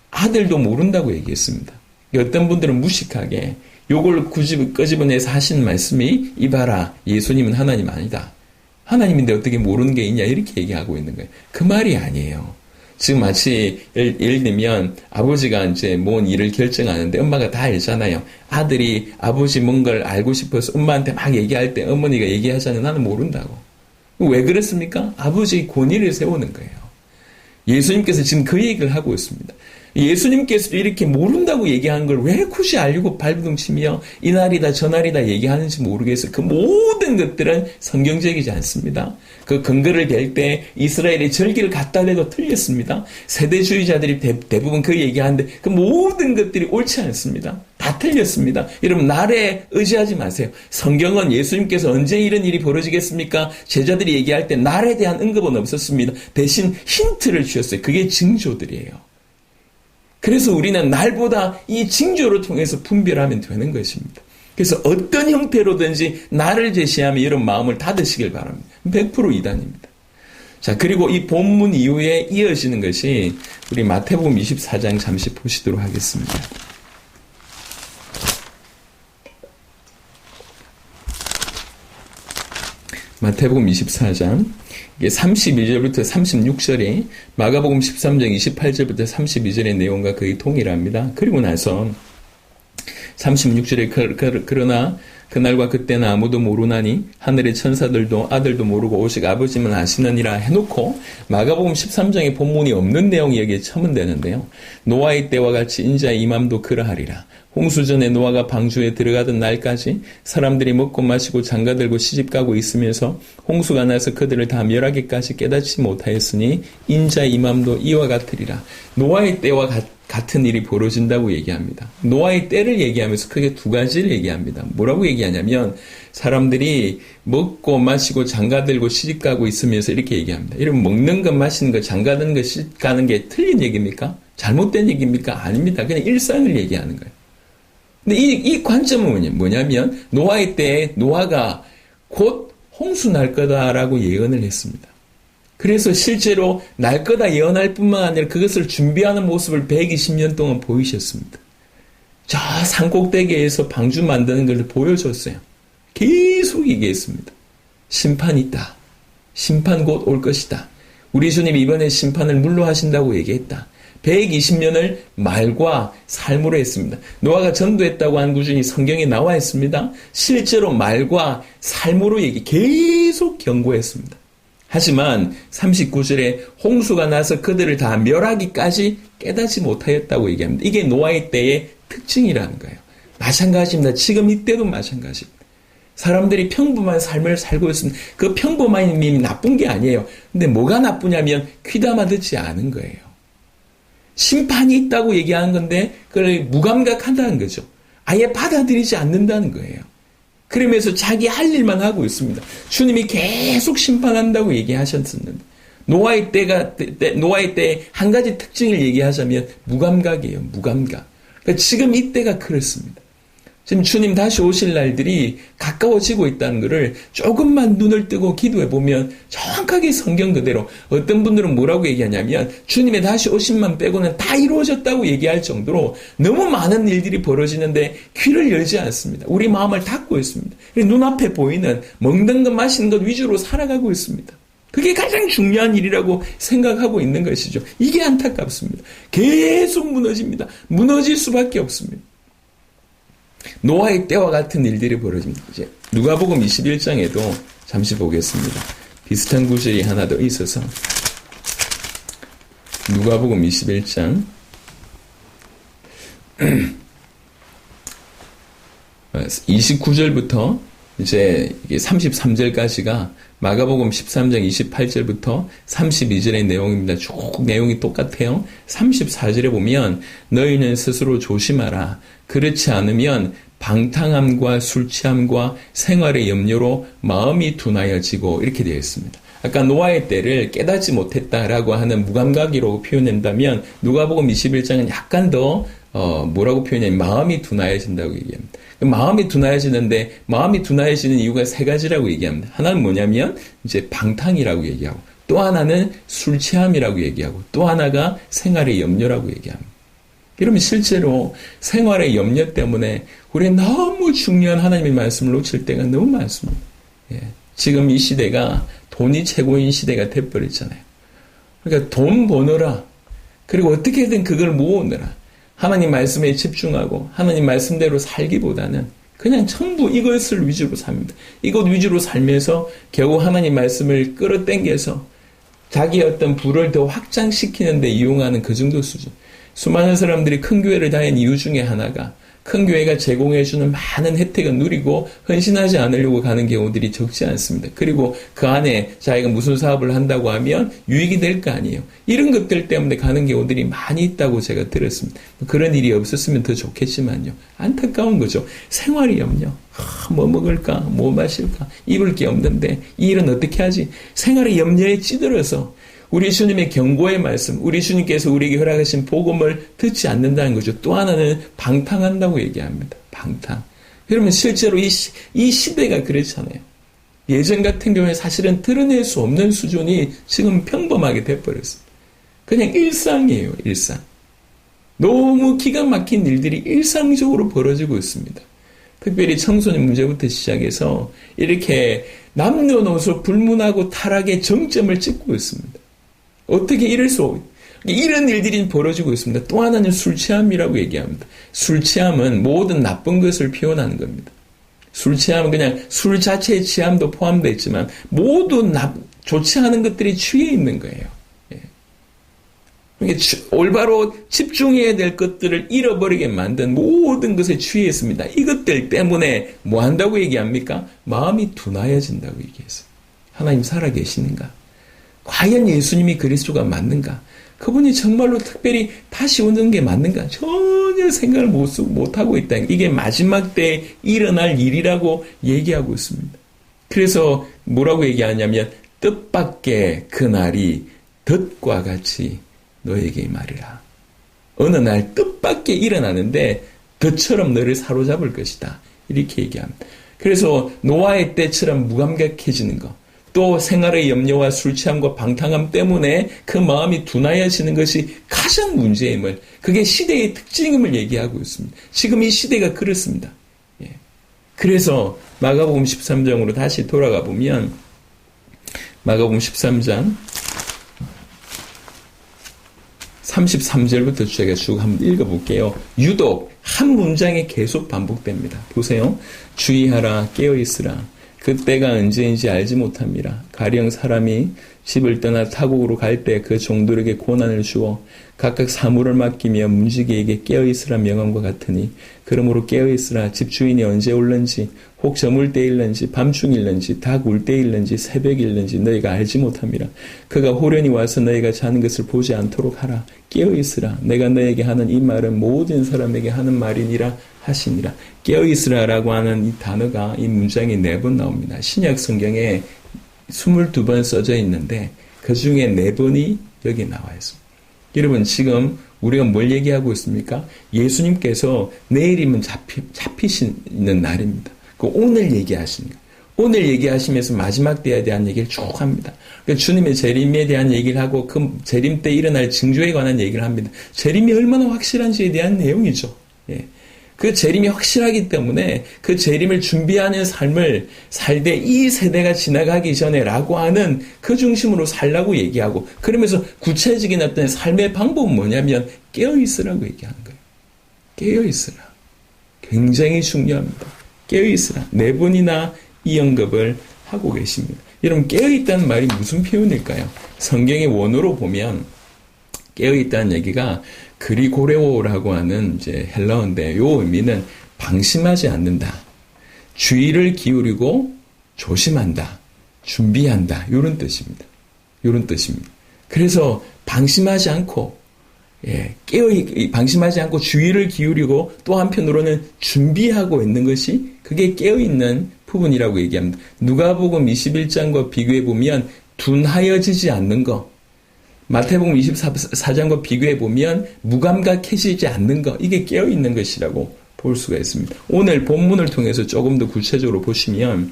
아들도 모른다고 얘기했습니다. 어떤 분들은 무식하게 요걸 끄집어내서 하신 말씀이 이봐라, 예수님은 하나님 아니다. 하나님인데 어떻게 모르는 게 있냐 이렇게 얘기하고 있는 거예요. 그 말이 아니에요. 지금 마치 예를 들면 아버지가 이제 뭔 일을 결정하는데 엄마가 다 알잖아요. 아들이 아버지 뭔가를 알고 싶어서 엄마한테 막 얘기할 때 어머니가 얘기하잖아요. 나는 모른다고. 왜 그렇습니까? 아버지의 권위를 세우는 거예요. 예수님께서 지금 그 얘기를 하고 있습니다. 예수님께서도 이렇게 모른다고 얘기하는 걸 왜 굳이 알고 발부둥치며 이날이다 저날이다 얘기하는지 모르겠어요. 그 모든 것들은 성경적이지 않습니다. 그 근거를 댈 때 이스라엘의 절기를 갖다 대도 틀렸습니다. 세대주의자들이 대부분 그 얘기하는데 그 모든 것들이 옳지 않습니다. 다 틀렸습니다. 여러분, 날에 의지하지 마세요. 성경은 예수님께서 언제 이런 일이 벌어지겠습니까? 제자들이 얘기할 때 날에 대한 언급은 없었습니다. 대신 힌트를 주셨어요. 그게 징조들이에요. 그래서 우리는 날보다 이 징조를 통해서 분별하면 되는 것입니다. 그래서 어떤 형태로든지 날을 제시하면 이런 마음을 닫으시길 바랍니다. 100% 이단입니다. 자, 그리고 이 본문 이후에 이어지는 것이 우리 마태복음 24장 잠시 보시도록 하겠습니다. 마태복음 24장 이게 32절부터 36절이 마가복음 13장 28절부터 32절의 내용과 거의 동일합니다. 그리고 나서 36절에 그러나 그날과 그때는 아무도 모르나니 하늘의 천사들도 아들도 모르고 오직 아버지만 아시느니라 해놓고 마가복음 13장에 본문이 없는 내용이 여기에 첨언되는데요. 노아의 때와 같이 인자의 임함도 그러하리라. 홍수전에 노아가 방주에 들어가던 날까지 사람들이 먹고 마시고 장가들고 시집가고 있으면서 홍수가 나서 그들을 다 멸하기까지 깨닫지 못하였으니 인자의 임함도 이와 같으리라. 노아의 때와 같은 일이 벌어진다고 얘기합니다. 노아의 때를 얘기하면서 크게 두 가지를 얘기합니다. 뭐라고 얘기하냐면 사람들이 먹고 마시고 장가들고 시집가고 있으면서 이렇게 얘기합니다. 이러면 먹는 것, 마시는 것, 장가드는 것, 시집가는 게 틀린 얘기입니까? 잘못된 얘기입니까? 아닙니다. 그냥 일상을 얘기하는 거예요. 근데 이 관점은 뭐냐면 노아의 때에 노아가 곧 홍수 날 거다라고 예언을 했습니다. 그래서 실제로 날 거다 예언할 뿐만 아니라 그것을 준비하는 모습을 120년 동안 보이셨습니다. 저 산꼭대기에서 방주 만드는 걸 보여줬어요. 계속 얘기했습니다. 심판이 있다. 심판 곧 올 것이다. 우리 주님이 이번에 심판을 물로 하신다고 얘기했다. 120년을 말과 삶으로 했습니다. 노아가 전도했다고 한 구절이 성경에 나와 있습니다. 실제로 말과 삶으로 계속 경고했습니다. 하지만 39절에 홍수가 나서 그들을 다 멸하기까지 깨닫지 못하였다고 얘기합니다. 이게 노아의 때의 특징이라는 거예요. 마찬가지입니다. 지금 이때도 마찬가지입니다. 사람들이 평범한 삶을 살고 있습니다. 그 평범함이 나쁜 게 아니에요. 근데 뭐가 나쁘냐면 귀담아 듣지 않은 거예요. 심판이 있다고 얘기하는 건데 그걸 무감각한다는 거죠. 아예 받아들이지 않는다는 거예요. 그러면서 자기 할 일만 하고 있습니다. 주님이 계속 심판한다고 얘기하셨었는데 노아의 때 한 가지 특징을 얘기하자면 무감각이에요. 무감각. 그러니까 지금 이때가 그렇습니다. 지금 주님 다시 오실 날들이 가까워지고 있다는 것을 조금만 눈을 뜨고 기도해 보면 정확하게 성경 그대로 어떤 분들은 뭐라고 얘기하냐면 주님의 다시 오심만 빼고는 다 이루어졌다고 얘기할 정도로 너무 많은 일들이 벌어지는데 귀를 열지 않습니다. 우리 마음을 닫고 있습니다. 눈앞에 보이는 먹는 것 마시는 것 위주로 살아가고 있습니다. 그게 가장 중요한 일이라고 생각하고 있는 것이죠. 이게 안타깝습니다. 계속 무너집니다. 무너질 수밖에 없습니다. 노아의 때와 같은 일들이 벌어집니다. 이제 누가복음 21장에도 잠시 보겠습니다. 비슷한 구절이 하나 더 있어서 누가복음 21장 29절부터 이제 33절까지가 마가복음 13장 28절부터 32절의 내용입니다. 쭉 내용이 똑같아요. 34절에 보면 너희는 스스로 조심하라. 그렇지 않으면 방탕함과 술취함과 생활의 염려로 마음이 둔하여지고 이렇게 되어 있습니다. 아까 노아의 때를 깨닫지 못했다라고 하는 무감각이라고 표현한다면 누가복음 21장은 약간 더 뭐라고 표현하냐면 마음이 둔하여진다고 얘기합니다. 마음이 둔하여지는데 마음이 둔하여지는 이유가 세 가지라고 얘기합니다. 하나는 뭐냐면 이제 방탕이라고 얘기하고 또 하나는 술 취함이라고 얘기하고 또 하나가 생활의 염려라고 얘기합니다. 그러면 실제로 생활의 염려 때문에 우리 너무 중요한 하나님의 말씀을 놓칠 때가 너무 많습니다. 예. 지금 이 시대가 돈이 최고인 시대가 돼버렸잖아요. 그러니까 돈 버느라 그리고 어떻게든 그걸 모으느라 하나님 말씀에 집중하고 하나님 말씀대로 살기보다는 그냥 전부 이것을 위주로 삽니다. 이것 위주로 살면서 결국 하나님 말씀을 끌어당겨서 자기의 어떤 부를 더 확장시키는 데 이용하는 그 정도 수준. 수많은 사람들이 큰 교회를 다닌 이유 중에 하나가 큰 교회가 제공해주는 많은 혜택을 누리고 헌신하지 않으려고 가는 경우들이 적지 않습니다. 그리고 그 안에 자기가 무슨 사업을 한다고 하면 유익이 될 거 아니에요. 이런 것들 때문에 가는 경우들이 많이 있다고 제가 들었습니다. 그런 일이 없었으면 더 좋겠지만요. 안타까운 거죠. 생활이 염려. 뭐 먹을까? 뭐 마실까? 입을 게 없는데 이 일은 어떻게 하지? 생활의 염려에 찌들어서 우리 주님의 경고의 말씀, 우리 주님께서 우리에게 허락하신 복음을 듣지 않는다는 거죠. 또 하나는 방탕한다고 얘기합니다. 방탕. 그러면 실제로 이 시대가 그렇잖아요. 예전 같은 경우에 사실은 드러낼 수 없는 수준이 지금 평범하게 돼버렸습니다. 그냥 일상이에요, 일상. 너무 기가 막힌 일들이 일상적으로 벌어지고 있습니다. 특별히 청소년 문제부터 시작해서 이렇게 남녀노소 불문하고 타락의 정점을 찍고 있습니다. 어떻게 이럴 수, 이런 일들이 벌어지고 있습니다. 또 하나는 술 취함이라고 얘기합니다. 술 취함은 모든 나쁜 것을 표현하는 겁니다. 술 취함은 그냥 술 자체의 취함도 포함되어 있지만 모두 좋지 않은 것들이 취해 있는 거예요. 올바로 집중해야 될 것들을 잃어버리게 만든 모든 것에 취해 있습니다. 이것들 때문에 뭐 한다고 얘기합니까? 마음이 둔하여진다고 얘기했어요. 하나님 살아계시는가? 과연 예수님이 그리스도가 맞는가? 그분이 정말로 특별히 다시 오는 게 맞는가? 전혀 생각을 못하고 있다. 이게 마지막 때에 일어날 일이라고 얘기하고 있습니다. 그래서 뭐라고 얘기하냐면 뜻밖의 그날이 덫과 같이 너에게 말이라. 어느 날 뜻밖의 일어나는데 덫처럼 너를 사로잡을 것이다. 이렇게 얘기합니다. 그래서 노아의 때처럼 무감각해지는 것, 또 생활의 염려와 술 취함과 방탕함 때문에 그 마음이 둔하여지는 것이 가장 문제임을, 그게 시대의 특징임을 얘기하고 있습니다. 지금 이 시대가 그렇습니다. 그래서 마가복음 13장으로 다시 돌아가 보면 마가복음 13장 33절부터 제가 쭉 한번 읽어볼게요. 유독 한 문장이 계속 반복됩니다. 보세요. 주의하라, 깨어있으라. 그때가 언제인지 알지 못함이라. 가령 사람이 집을 떠나 타국으로 갈 때 그 종들에게 고난을 주어 각각 사물을 맡기며 문지기에게 깨어있으라 명함과 같으니, 그러므로 깨어있으라. 집주인이 언제 올는지, 혹 저물 때일는지 밤중일는지 닭 울 때일는지 새벽일는지 너희가 알지 못함이라. 그가 호련히 와서 너희가 자는 것을 보지 않도록 하라. 깨어있으라. 내가 너에게 하는 이 말은 모든 사람에게 하는 말이니라 하시니라. 깨어있으라라고 하는 이 단어가, 이 문장이 4번 나옵니다. 신약 성경에 22번 써져 있는데 그 중에 4번이 여기 나와 있습니다. 여러분, 지금 우리가 뭘 얘기하고 있습니까? 예수님께서 내일이면 잡히시는 날입니다. 그 오늘 얘기하시는 거예요. 오늘 얘기하시면서 마지막 때에 대한 얘기를 쭉 합니다. 그러니까 주님의 재림에 대한 얘기를 하고 그 재림 때 일어날 징조에 관한 얘기를 합니다. 재림이 얼마나 확실한지에 대한 내용이죠. 그 재림이 확실하기 때문에 그 재림을 준비하는 삶을 살되 이 세대가 지나가기 전에라고 하는 그 중심으로 살라고 얘기하고, 그러면서 구체적인 어떤 삶의 방법은 뭐냐면 깨어있으라고 얘기하는 거예요. 깨어있으라. 굉장히 중요합니다. 깨어있으라. 4번이나 이 언급을 하고 계십니다. 여러분, 깨어있다는 말이 무슨 표현일까요? 성경의 원어로 보면 깨어있다는 얘기가 그리고레오라고 하는 이제 헬라어인데, 요 의미는 방심하지 않는다, 주의를 기울이고 조심한다, 준비한다, 요런 뜻입니다. 요런 뜻입니다. 그래서 방심하지 않고, 방심하지 않고 주의를 기울이고 또 한편으로는 준비하고 있는 것이, 그게 깨어있는 부분이라고 얘기합니다. 누가복음 21장과 비교해 보면 둔하여지지 않는 것, 마태복음 24장과 비교해 보면 무감각해지지 않는 것, 이게 깨어있는 것이라고 볼 수가 있습니다. 오늘 본문을 통해서 조금 더 구체적으로 보시면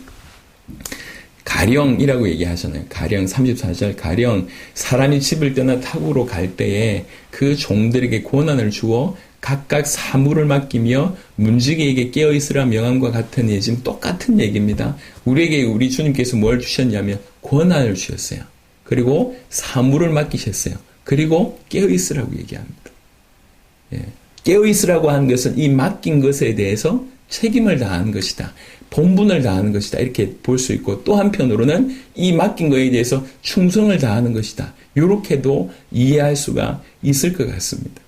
가령이라고 얘기하잖아요. 가령 34절, 가령 사람이 집을 떠나 타국으로 갈 때에 그 종들에게 고난을 주어 각각 사물을 맡기며 문지기에게 깨어있으라 명함과 같으니, 지금 똑같은 얘기입니다. 우리에게 우리 주님께서 뭘 주셨냐면 권한을 주셨어요. 그리고 사물을 맡기셨어요. 그리고 깨어있으라고 얘기합니다. 깨어있으라고 하는 것은 이 맡긴 것에 대해서 책임을 다하는 것이다, 본분을 다하는 것이다, 이렇게 볼 수 있고, 또 한편으로는 이 맡긴 것에 대해서 충성을 다하는 것이다, 이렇게도 이해할 수가 있을 것 같습니다.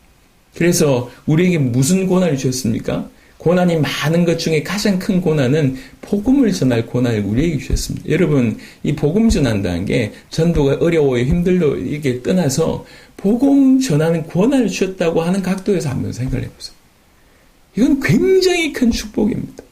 그래서 우리에게 무슨 고난을 주셨습니까? 고난이 많은 것 중에 가장 큰 고난은 복음을 전할 고난을 우리에게 주셨습니다. 여러분, 이 복음 전한다는 게 전도가 어려워요, 힘들어, 이렇게 떠나서 복음 전하는 고난을 주셨다고 하는 각도에서 한번 생각을 해보세요. 이건 굉장히 큰 축복입니다.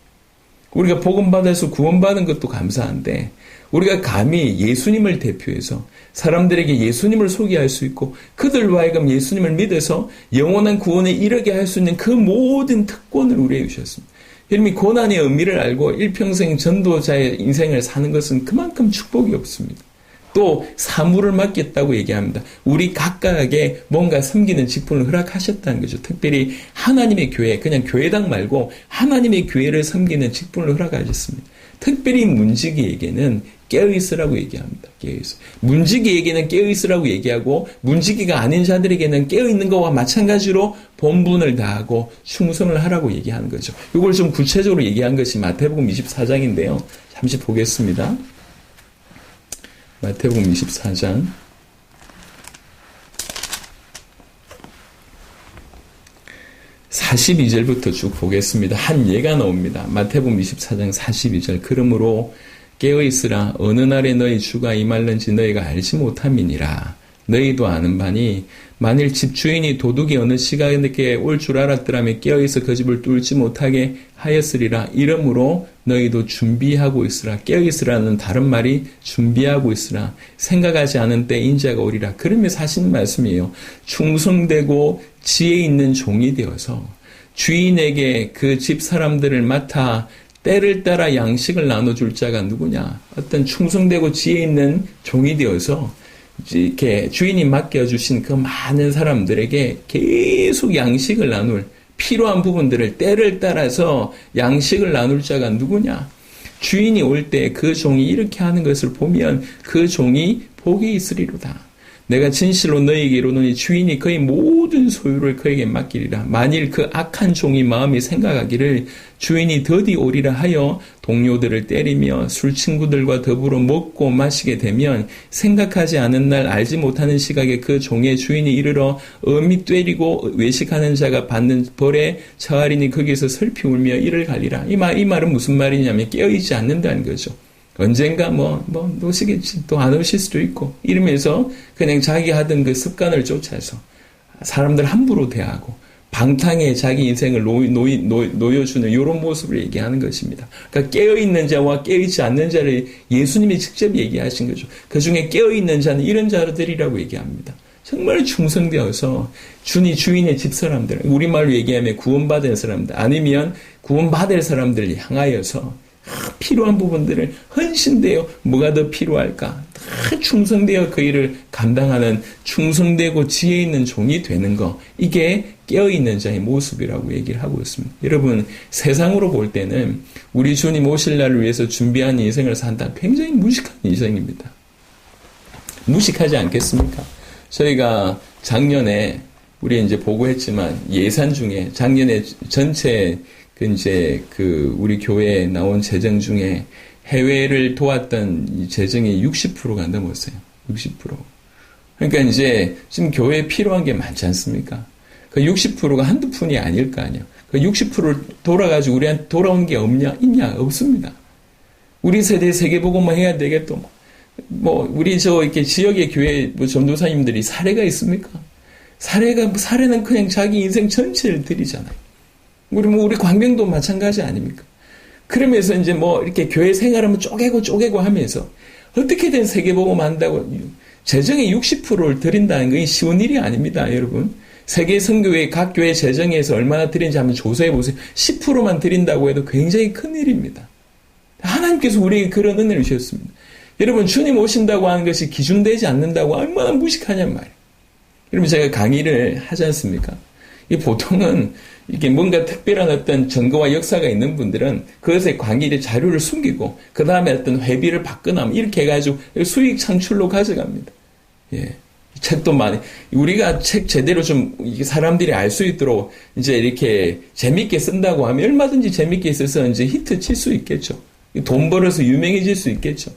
우리가 복음 받아서 구원받은 것도 감사한데, 우리가 감히 예수님을 대표해서 사람들에게 예수님을 소개할 수 있고 그들로 하여금 예수님을 믿어서 영원한 구원에 이르게 할 수 있는 그 모든 특권을 우리에게 주셨습니다. 여러분이 고난의 의미를 알고 일평생 전도자의 인생을 사는 것은 그만큼 축복이 없습니다. 또 사물을 맡겼다고 얘기합니다. 우리 각각에게 뭔가 섬기는 직분을 허락하셨다는 거죠. 특별히 하나님의 교회, 그냥 교회당 말고 하나님의 교회를 섬기는 직분을 허락하셨습니다. 특별히 문지기에게는 깨어있으라고 얘기합니다. 깨어있어. 문지기에게는 깨어있으라고 얘기하고 문지기가 아닌 자들에게는 깨어있는 것과 마찬가지로 본분을 다하고 충성을 하라고 얘기하는 거죠. 이걸 좀 구체적으로 얘기한 것이 마태복음 24장인데요. 잠시 보겠습니다. 마태복음 24장 42절부터 쭉 보겠습니다. 한 예가 나옵니다. 마태복음 24장 42절. 그러므로 깨어있으라. 어느 날에 너희 주가 임할는지 너희가 알지 못함이니라. 너희도 아는 바니 만일 집주인이 도둑이 어느 시간에 올 줄 알았더라면 깨어있어 그 집을 뚫지 못하게 하였으리라. 이러므로 너희도 준비하고 있으라. 깨어있으라는 다른 말이 준비하고 있으라. 생각하지 않은 때 인자가 오리라. 그러면서 하시는 말씀이에요. 충성되고 지혜 있는 종이 되어서 주인에게 그 집 사람들을 맡아 때를 따라 양식을 나눠줄 자가 누구냐? 어떤 충성되고 지혜 있는 종이 되어서 이렇게 주인이 맡겨주신 그 많은 사람들에게 계속 양식을 나눌, 필요한 부분들을 때를 따라서 양식을 나눌 자가 누구냐? 주인이 올 때 그 종이 이렇게 하는 것을 보면 그 종이 복이 있으리로다. 내가 진실로 너희에게 이르노니 주인이 그의 모든 소유를 그에게 맡기리라. 만일 그 악한 종이 마음이 생각하기를 주인이 더디 오리라 하여 동료들을 때리며 술 친구들과 더불어 먹고 마시게 되면 생각하지 않은 날 알지 못하는 시각에 그 종의 주인이 이르러 엄히 때리고 외식하는 자가 받는 벌에 처하리니 거기에서 슬피 울며 이를 갈리라. 이 말은 무슨 말이냐면 깨어있지 않는다는 거죠. 언젠가 노시겠지. 또 안 오실 수도 있고. 이러면서 그냥 자기 하던 그 습관을 쫓아서 사람들 함부로 대하고 방탕에 자기 인생을 놓여주는 이런 모습을 얘기하는 것입니다. 그러니까 깨어있는 자와 깨어있지 않는 자를 예수님이 직접 얘기하신 거죠. 그 중에 깨어있는 자는 이런 자들이라고 얘기합니다. 정말 충성되어서 주인의 집사람들, 우리말로 얘기하면 구원받은 사람들, 아니면 구원받을 사람들을 향하여서 필요한 부분들을 헌신되어 뭐가 더 필요할까? 다 충성되어 그 일을 감당하는 충성되고 지혜 있는 종이 되는 거. 이게 깨어있는 자의 모습이라고 얘기를 하고 있습니다. 여러분, 세상으로 볼 때는 우리 주님 오실 날을 위해서 준비한 인생을 산다. 굉장히 무식한 인생입니다. 무식하지 않겠습니까? 저희가 작년에 우리 이제 보고했지만 예산 중에 작년에 전체 우리 교회에 나온 재정 중에 해외를 도왔던 재정이 60%가 넘었어요. 60%. 그러니까 이제 지금 교회에 필요한 게 많지 않습니까? 그 60%가 한두 푼이 아닐 거 아니에요. 그 60%를 돌아가지고 우리한테 돌아온 게 있냐? 없습니다. 우리 세대 세계복음만 해야 되겠다. 우리 이렇게 지역의 교회 전도사님들이 사례가 있습니까? 사례는 그냥 자기 인생 전체를 드리잖아요. 우리 광명도 마찬가지 아닙니까? 그러면서 이제 이렇게 교회 생활하면 쪼개고 하면서 어떻게든 세계복음 한다고 재정의 60%를 드린다는 건 쉬운 일이 아닙니다, 여러분. 세계 선교회 각 교회 재정에서 얼마나 드리는지 한번 조사해 보세요. 10%만 드린다고 해도 굉장히 큰 일입니다. 하나님께서 우리에게 그런 은혜를 주셨습니다. 여러분, 주님 오신다고 하는 것이 기준되지 않는다고 얼마나 무식하냔 말이에요. 여러분, 제가 강의를 하지 않습니까? 보통은 이게 뭔가 특별한 어떤 증거와 역사가 있는 분들은 그것의 관계의 자료를 숨기고 그 다음에 어떤 회비를 받거나 이렇게 해가지고 수익 창출로 가져갑니다. 예. 책도 많이 우리가 책 제대로 좀 사람들이 알 수 있도록 이제 이렇게 재밌게 쓴다고 하면 얼마든지 재밌게 써서 이제 히트 칠 수 있겠죠. 돈 벌어서 유명해질 수 있겠죠.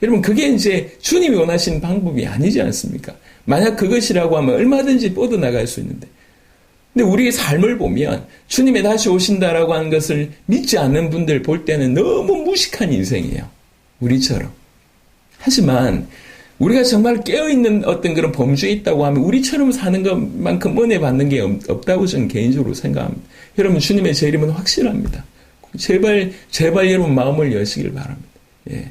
여러분, 그게 이제 주님이 원하시는 방법이 아니지 않습니까? 만약 그것이라고 하면 얼마든지 뻗어나갈 수 있는데. 근데 우리의 삶을 보면 주님이 다시 오신다라고 하는 것을 믿지 않는 분들 볼 때는 너무 무식한 인생이에요. 우리처럼. 하지만 우리가 정말 깨어있는 어떤 그런 범주에 있다고 하면 우리처럼 사는 것만큼 은혜 받는 게 없다고 저는 개인적으로 생각합니다. 여러분, 주님의 재림은 확실합니다. 제발 여러분 마음을 여시길 바랍니다. 예.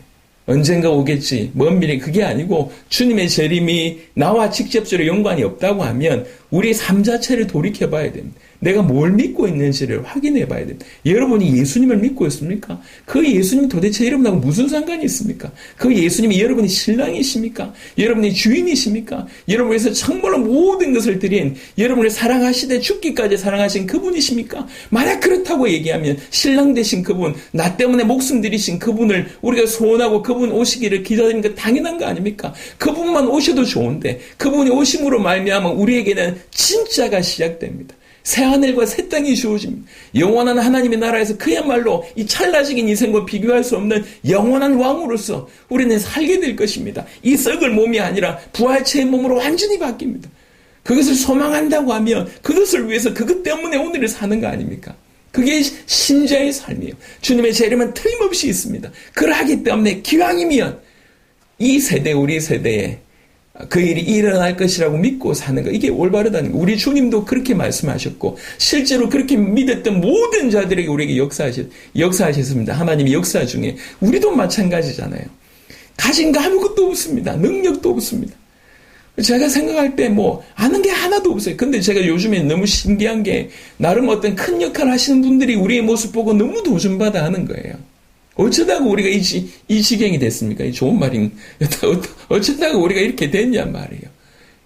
언젠가 오겠지. 먼 미래 그게 아니고 주님의 재림이 나와 직접적으로 연관이 없다고 하면 우리의 삶 자체를 돌이켜봐야 됩니다. 내가 뭘 믿고 있는지를 확인해봐야 됩니다. 여러분이 예수님을 믿고 있습니까? 그 예수님이 도대체 여러분하고 무슨 상관이 있습니까? 그 예수님이 여러분의 신랑이십니까? 여러분의 주인이십니까? 여러분에서 정말로 모든 것을 드린 여러분을 사랑하시되 죽기까지 사랑하신 그분이십니까? 만약 그렇다고 얘기하면 신랑 되신 그분, 나 때문에 목숨 들이신 그분을 우리가 소원하고 그분 오시기를 기다리는 게 당연한 거 아닙니까? 그분만 오셔도 좋은데 그분이 오심으로 말미암아 우리에게는 진짜가 시작됩니다. 새하늘과 새 땅이 주어집니다. 영원한 하나님의 나라에서 그야말로 이 찰나적인 인생과 비교할 수 없는 영원한 왕으로서 우리는 살게 될 것입니다. 이 썩을 몸이 아니라 부활체의 몸으로 완전히 바뀝니다. 그것을 소망한다고 하면 그것을 위해서 그것 때문에 오늘을 사는 거 아닙니까? 그게 신자의 삶이에요. 주님의 재림은 틀림없이 있습니다. 그러하기 때문에 기왕이면 이 세대, 우리 세대에 그 일이 일어날 것이라고 믿고 사는 거, 이게 올바르다는 거. 우리 주님도 그렇게 말씀하셨고 실제로 그렇게 믿었던 모든 자들에게 우리에게 역사하셨습니다. 하나님의 역사 중에 우리도 마찬가지잖아요. 가진 거 아무것도 없습니다. 능력도 없습니다. 제가 생각할 때 아는 게 하나도 없어요. 근데 제가 요즘에 너무 신기한 게 나름 어떤 큰 역할을 하시는 분들이 우리의 모습 보고 너무 도전받아 하는 거예요. 어쩌다가 우리가 이 지경이 됐습니까? 이 좋은 말인, 어쩌다가 우리가 이렇게 됐냐 말이에요.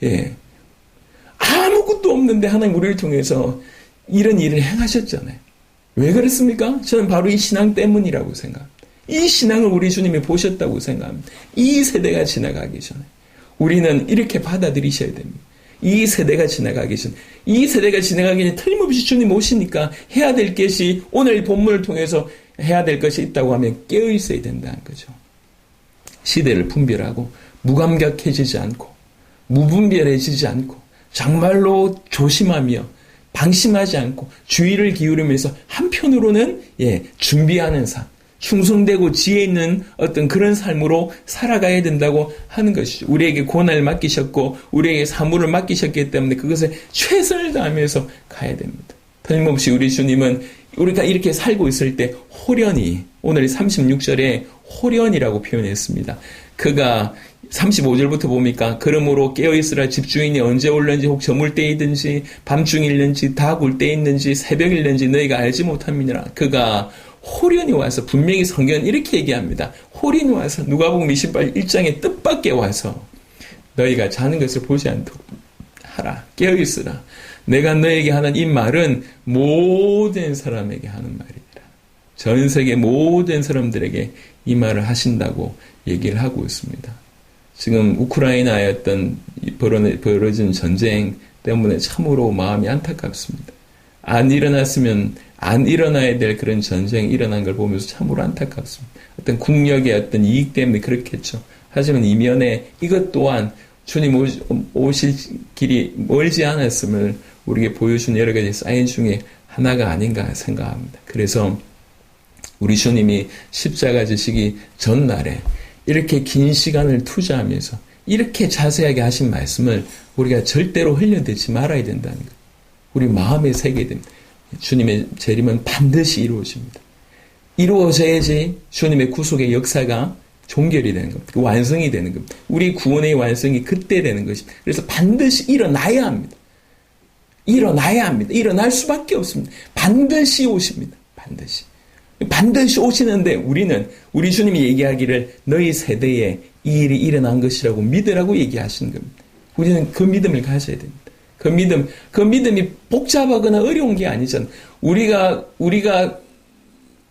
예. 아무것도 없는데 하나님 우리를 통해서 이런 일을 행하셨잖아요. 왜 그랬습니까? 저는 바로 이 신앙 때문이라고 생각합니다. 이 신앙을 우리 주님이 보셨다고 생각합니다. 이 세대가 지나가기 전에. 우리는 이렇게 받아들이셔야 됩니다. 이 세대가 지나가기 전에 틀림없이 주님 오시니까 해야 될 것이 오늘 본문을 통해서 해야 될 것이 있다고 하면 깨어 있어야 된다는 거죠. 시대를 분별하고 무감각해지지 않고 무분별해지지 않고 정말로 조심하며 방심하지 않고 주의를 기울이면서 한편으로는 준비하는 삶, 충성되고 지혜 있는 어떤 그런 삶으로 살아가야 된다고 하는 것이죠. 우리에게 고난을 맡기셨고 우리에게 사물을 맡기셨기 때문에 그것에 최선을 다하면서 가야 됩니다. 틀림없이 우리 주님은 우리가 이렇게 살고 있을 때 호련히, 오늘 36절에 호련이라고 표현했습니다. 그가 35절부터 보니까 그러므로 깨어있으라 집주인이 언제 올는지 혹 저물 때이든지 밤중일는지 다 굴 때있는지 새벽일는지 너희가 알지 못함이니라. 그가 호련히 와서, 분명히 성경은 이렇게 얘기합니다. 호련히 와서 누가복음 28 1장의 뜻밖에 와서 너희가 자는 것을 보지 않도록 하라. 깨어있으라. 내가 너에게 하는 이 말은 모든 사람에게 하는 말이라. 전 세계 모든 사람들에게 이 말을 하신다고 얘기를 하고 있습니다. 지금 우크라이나의 어떤 벌어진 전쟁 때문에 참으로 마음이 안타깝습니다. 안 일어나야 될 그런 전쟁이 일어난 걸 보면서 참으로 안타깝습니다. 어떤 국력의 어떤 이익 때문에 그렇겠죠. 하지만 이면에 이것 또한 주님 오실 길이 멀지 않았음을 우리에게 보여준 여러 가지 사인 중에 하나가 아닌가 생각합니다. 그래서 우리 주님이 십자가 지시기 전날에 이렇게 긴 시간을 투자하면서 이렇게 자세하게 하신 말씀을 우리가 절대로 흘려듣지 말아야 된다는 것. 우리 마음에 새겨야 됩니다. 주님의 재림은 반드시 이루어집니다. 이루어져야지 주님의 구속의 역사가 종결이 되는 겁니다. 완성이 되는 겁니다. 우리 구원의 완성이 그때 되는 것입니다. 그래서 반드시 일어나야 합니다. 일어날 수밖에 없습니다. 반드시 오십니다. 반드시 오시는데 우리 주님이 얘기하기를 너희 세대에 이 일이 일어난 것이라고 믿으라고 얘기하시는 겁니다. 우리는 그 믿음을 가져야 됩니다. 그 믿음이 복잡하거나 어려운 게 아니잖아요. 우리가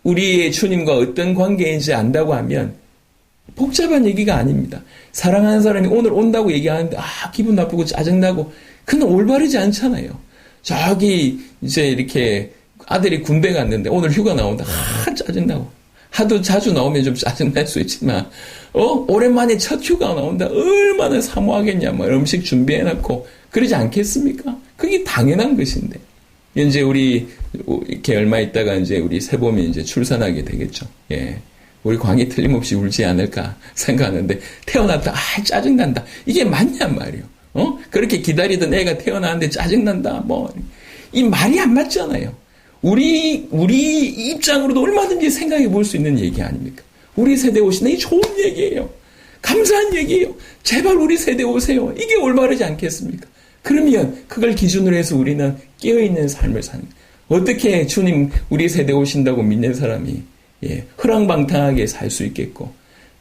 우리의 주님과 어떤 관계인지 안다고 하면 복잡한 얘기가 아닙니다. 사랑하는 사람이 오늘 온다고 얘기하는데 기분 나쁘고 짜증나고 그건 올바르지 않잖아요. 저기 이제 이렇게 아들이 군대 갔는데 오늘 휴가 나온다. 짜증나고. 하도 자주 나오면 좀 짜증날 수 있지만 오랜만에 첫 휴가 나온다. 얼마나 사모하겠냐. 음식 준비해놓고 그러지 않겠습니까? 그게 당연한 것인데. 이제 우리 이렇게 얼마 있다가 이제 우리 새봄이 이제 출산하게 되겠죠. 우리 광이 틀림없이 울지 않을까 생각하는데 태어났다. 짜증난다. 이게 맞냔 말이에요. 그렇게 기다리던 애가 태어나는데 짜증난다. 이 말이 안 맞잖아요. 우리 입장으로도 얼마든지 생각해 볼 수 있는 얘기 아닙니까? 우리 세대 오시는 이 좋은 얘기예요. 감사한 얘기예요. 제발 우리 세대 오세요. 이게 올바르지 않겠습니까? 그러면 그걸 기준으로 해서 우리는 깨어있는 삶을 사는 거예요. 어떻게 주님 우리 세대 오신다고 믿는 사람이 허랑방탕하게 살 수 있겠고,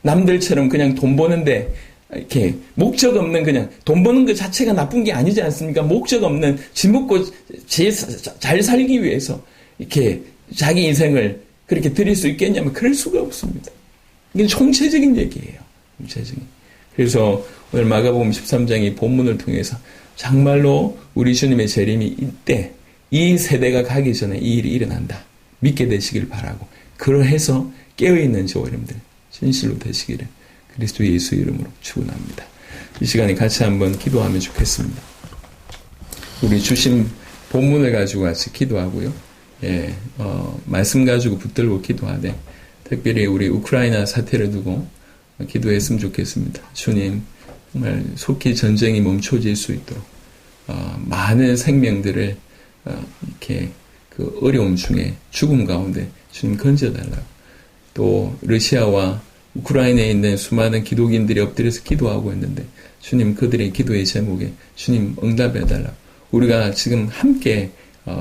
남들처럼 그냥 돈 버는데 이렇게 목적 없는, 그냥 돈 버는 것 자체가 나쁜 게 아니지 않습니까? 목적 없는, 집 먹고 잘 살기 위해서 이렇게 자기 인생을 그렇게 드릴 수 있겠냐면 그럴 수가 없습니다. 이건 총체적인 얘기예요. 총체적인. 그래서 오늘 마가복음 13장의 본문을 통해서 정말로 우리 주님의 재림이 이때, 이 세대가 가기 전에 이 일이 일어난다. 믿게 되시길 바라고, 그러해서 깨어있는 저와 여러분들 진실로 되시기를 그리스도 예수 이름으로 축원합니다. 이 시간에 같이 한번 기도하면 좋겠습니다. 우리 주신 본문을 가지고 같이 기도하고요. 말씀 가지고 붙들고 기도하되, 특별히 우리 우크라이나 사태를 두고 기도했으면 좋겠습니다. 주님, 정말 속히 전쟁이 멈춰질 수 있도록 많은 생명들을 이렇게 그 어려움 중에, 죽음 가운데 주님 건져달라고, 또 러시아와 우크라이나에 있는 수많은 기독인들이 엎드려서 기도하고 있는데 주님, 그들의 기도의 제목에 주님 응답해달라고, 우리가 지금 함께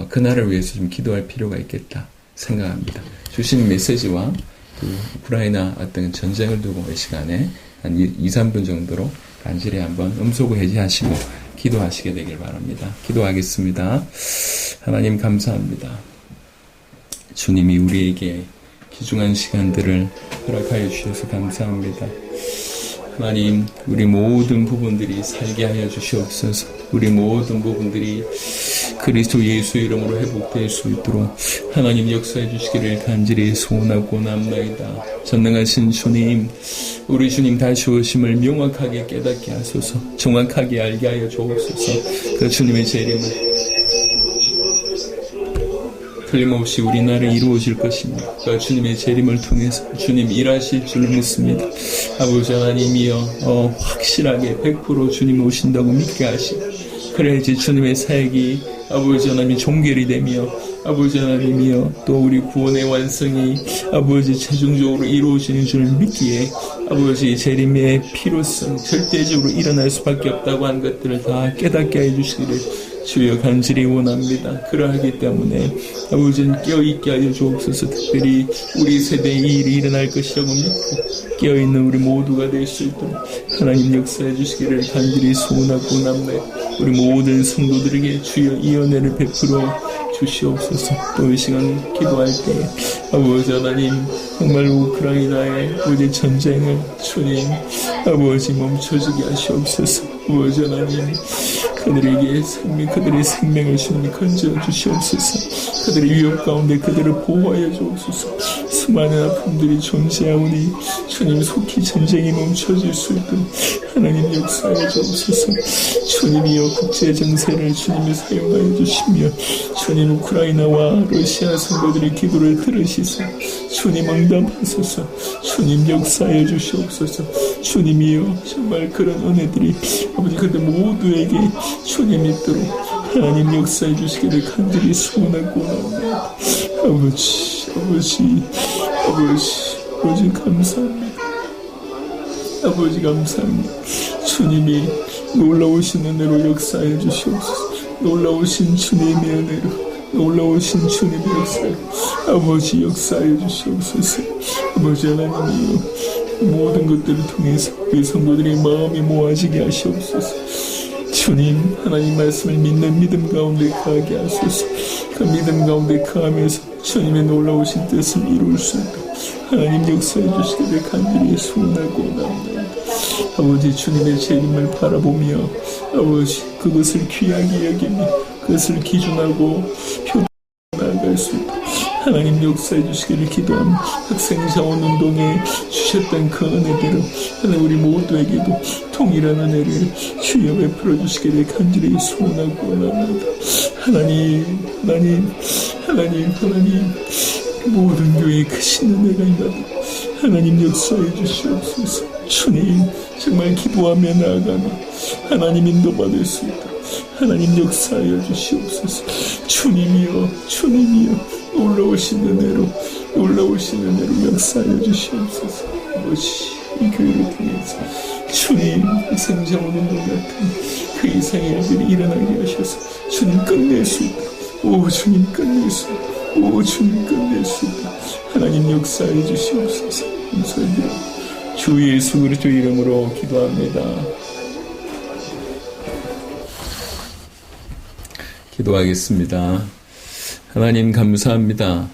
그 나라를 위해서 좀 기도할 필요가 있겠다 생각합니다. 주신 메시지와 그 우크라이나 어떤 전쟁을 두고 이 시간에 한 2, 3분 정도로 간절히 한번 음소거 해제하시고 기도하시게 되길 바랍니다. 기도하겠습니다. 하나님 감사합니다. 주님이 우리에게 귀중한 시간들을 허락하여 주셔서 감사합니다. 하나님, 우리 모든 부분들이 살게 하여 주시옵소서. 우리 모든 부분들이 그리스도 예수 이름으로 회복될 수 있도록 하나님 역사해 주시기를 간절히 소원하고 남나이다. 전능하신 주님, 우리 주님 다시 오심을 명확하게 깨닫게 하소서. 정확하게 알게 하여 주옵소서. 그 주님의 재림을 틀림없이 우리나라에 이루어질 것입니다. 그 주님의 재림을 통해서 주님 일하실 줄 믿습니다. 아버지 하나님이여, 확실하게 100% 주님 오신다고 믿게 하시고, 그래야지 주님의 사역이 아버지 하나님이 종결이 되며, 아버지 하나님이여, 또 우리 구원의 완성이 아버지 최종적으로 이루어지는 줄 믿기에 아버지 재림의 필요성, 절대적으로 일어날 수밖에 없다고 한 것들을 다 깨닫게 해주시기를 주여 간절히 원합니다. 그러하기 때문에 아버지는 깨어있게 하여 주옵소서. 특별히 우리 세대에 이 일이 일어날 것이라고 믿고 깨어있는 우리 모두가 될 수 있도록 하나님 역사해 주시기를 간절히 소원하고 남나이다. 우리 모든 성도들에게 주여 이 은혜를 베풀어 주시옵소서. 또 이 시간 기도할 때 아버지 하나님, 정말 우크라이나의 우리 전쟁을 주님 아버지 멈춰지게 하시옵소서. 아버지 하나님, 그들에게 그들의 생명을 주님 건져 주시옵소서. 그들의 위협 가운데 그들을 보호하여 주옵소서. 수많은 아픔들이 존재하오니 주님 속히 전쟁이 멈춰질 수 있도록 하나님 역사하여 주옵소서. 주님이여 국제 정세를 주님이 사용하여 주시며 주님 우크라이나와 러시아 성도들의 기도를 들으시소. 주님 응답하소서. 주님 역사하여 주시옵소서. 주님이여, 정말 그런 은혜들이 아버지 그들 모두에게 주님 있도록 하나님 역사해 주시기를 간절히 소원하고 나옵니다. 아버지 감사합니다. 아버지 감사합니다. 주님이 놀라우신 은혜로 역사해 주시옵소서. 놀라우신 주님의 은혜로, 놀라우신 주님의 역사로 아버지 역사해 주시옵소서. 아버지 하나님이여, 모든 것들을 통해서 우리 성도들의 마음이 모아지게 하시옵소서. 주님, 하나님 말씀을 믿는 믿음 가운데 거하게 하소서. 그 믿음 가운데 거하면서 주님의 놀라우신 뜻을 이룰 수 있도록 하나님 역사해 주시기를 간절히 소원하고 나옵니다. 아버지, 주님의 재림을 바라보며 아버지 그것을 귀하게 여기며 그것을 기준하고 표준하게 나아갈 수 있도록 하나님 역사해 주시기를 기도합니다. 학생자원운동에 주셨던 그 은혜대로 하나님 우리 모두에게도 동일한 은혜를 주여 베풀어 주시기를 간절히 소원하고 원합니다. 하나님 모든 교회에 크신 은혜가 임하도록 하나님 역사해 주시옵소서. 주님, 정말 기도하며 나아가며 하나님 인도받을 수 있도록 하나님 역사하여 주시옵소서. 주님이여 놀라우신 은혜로 역사하여 주시옵소서. 아버지, 이 교회를 통해서 주님, 생자오는 것 같은 그 이상의 일들이 일어나게 하셔서 주님 끝낼 수 있도록, 오 주님 끝낼 수 있도록, 오 주님 끝낼 수 있도록 하나님 역사해 주시옵소서. 감사드립니다. 주 예수 그리스도 이름으로 기도합니다. 기도하겠습니다. 하나님 감사합니다.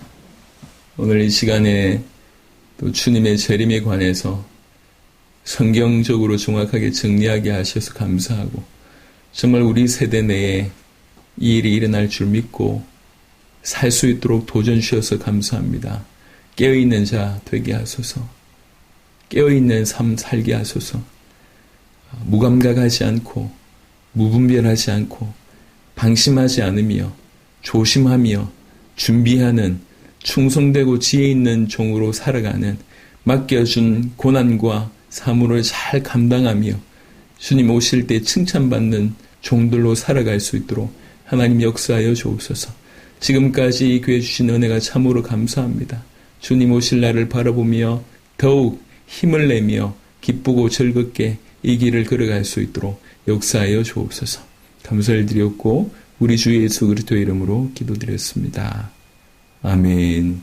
오늘 이 시간에 또 주님의 재림에 관해서 성경적으로 정확하게 정리하게 하셔서 감사하고, 정말 우리 세대 내에 이 일이 일어날 줄 믿고 살 수 있도록 도전 주셔서 감사합니다. 깨어있는 자 되게 하소서. 깨어있는 삶 살게 하소서. 무감각하지 않고 무분별하지 않고 방심하지 않으며 조심하며 준비하는 충성되고 지혜 있는 종으로 살아가는, 맡겨준 고난과 사물을 잘 감당하며 주님 오실 때 칭찬받는 종들로 살아갈 수 있도록 하나님 역사하여 주옵소서. 지금까지 이 교회 주신 은혜가 참으로 감사합니다. 주님 오실 날을 바라보며 더욱 힘을 내며 기쁘고 즐겁게 이 길을 걸어갈 수 있도록 역사하여 주옵소서. 감사를 드렸고 우리 주 예수 그리스도 이름으로 기도드렸습니다. 아멘.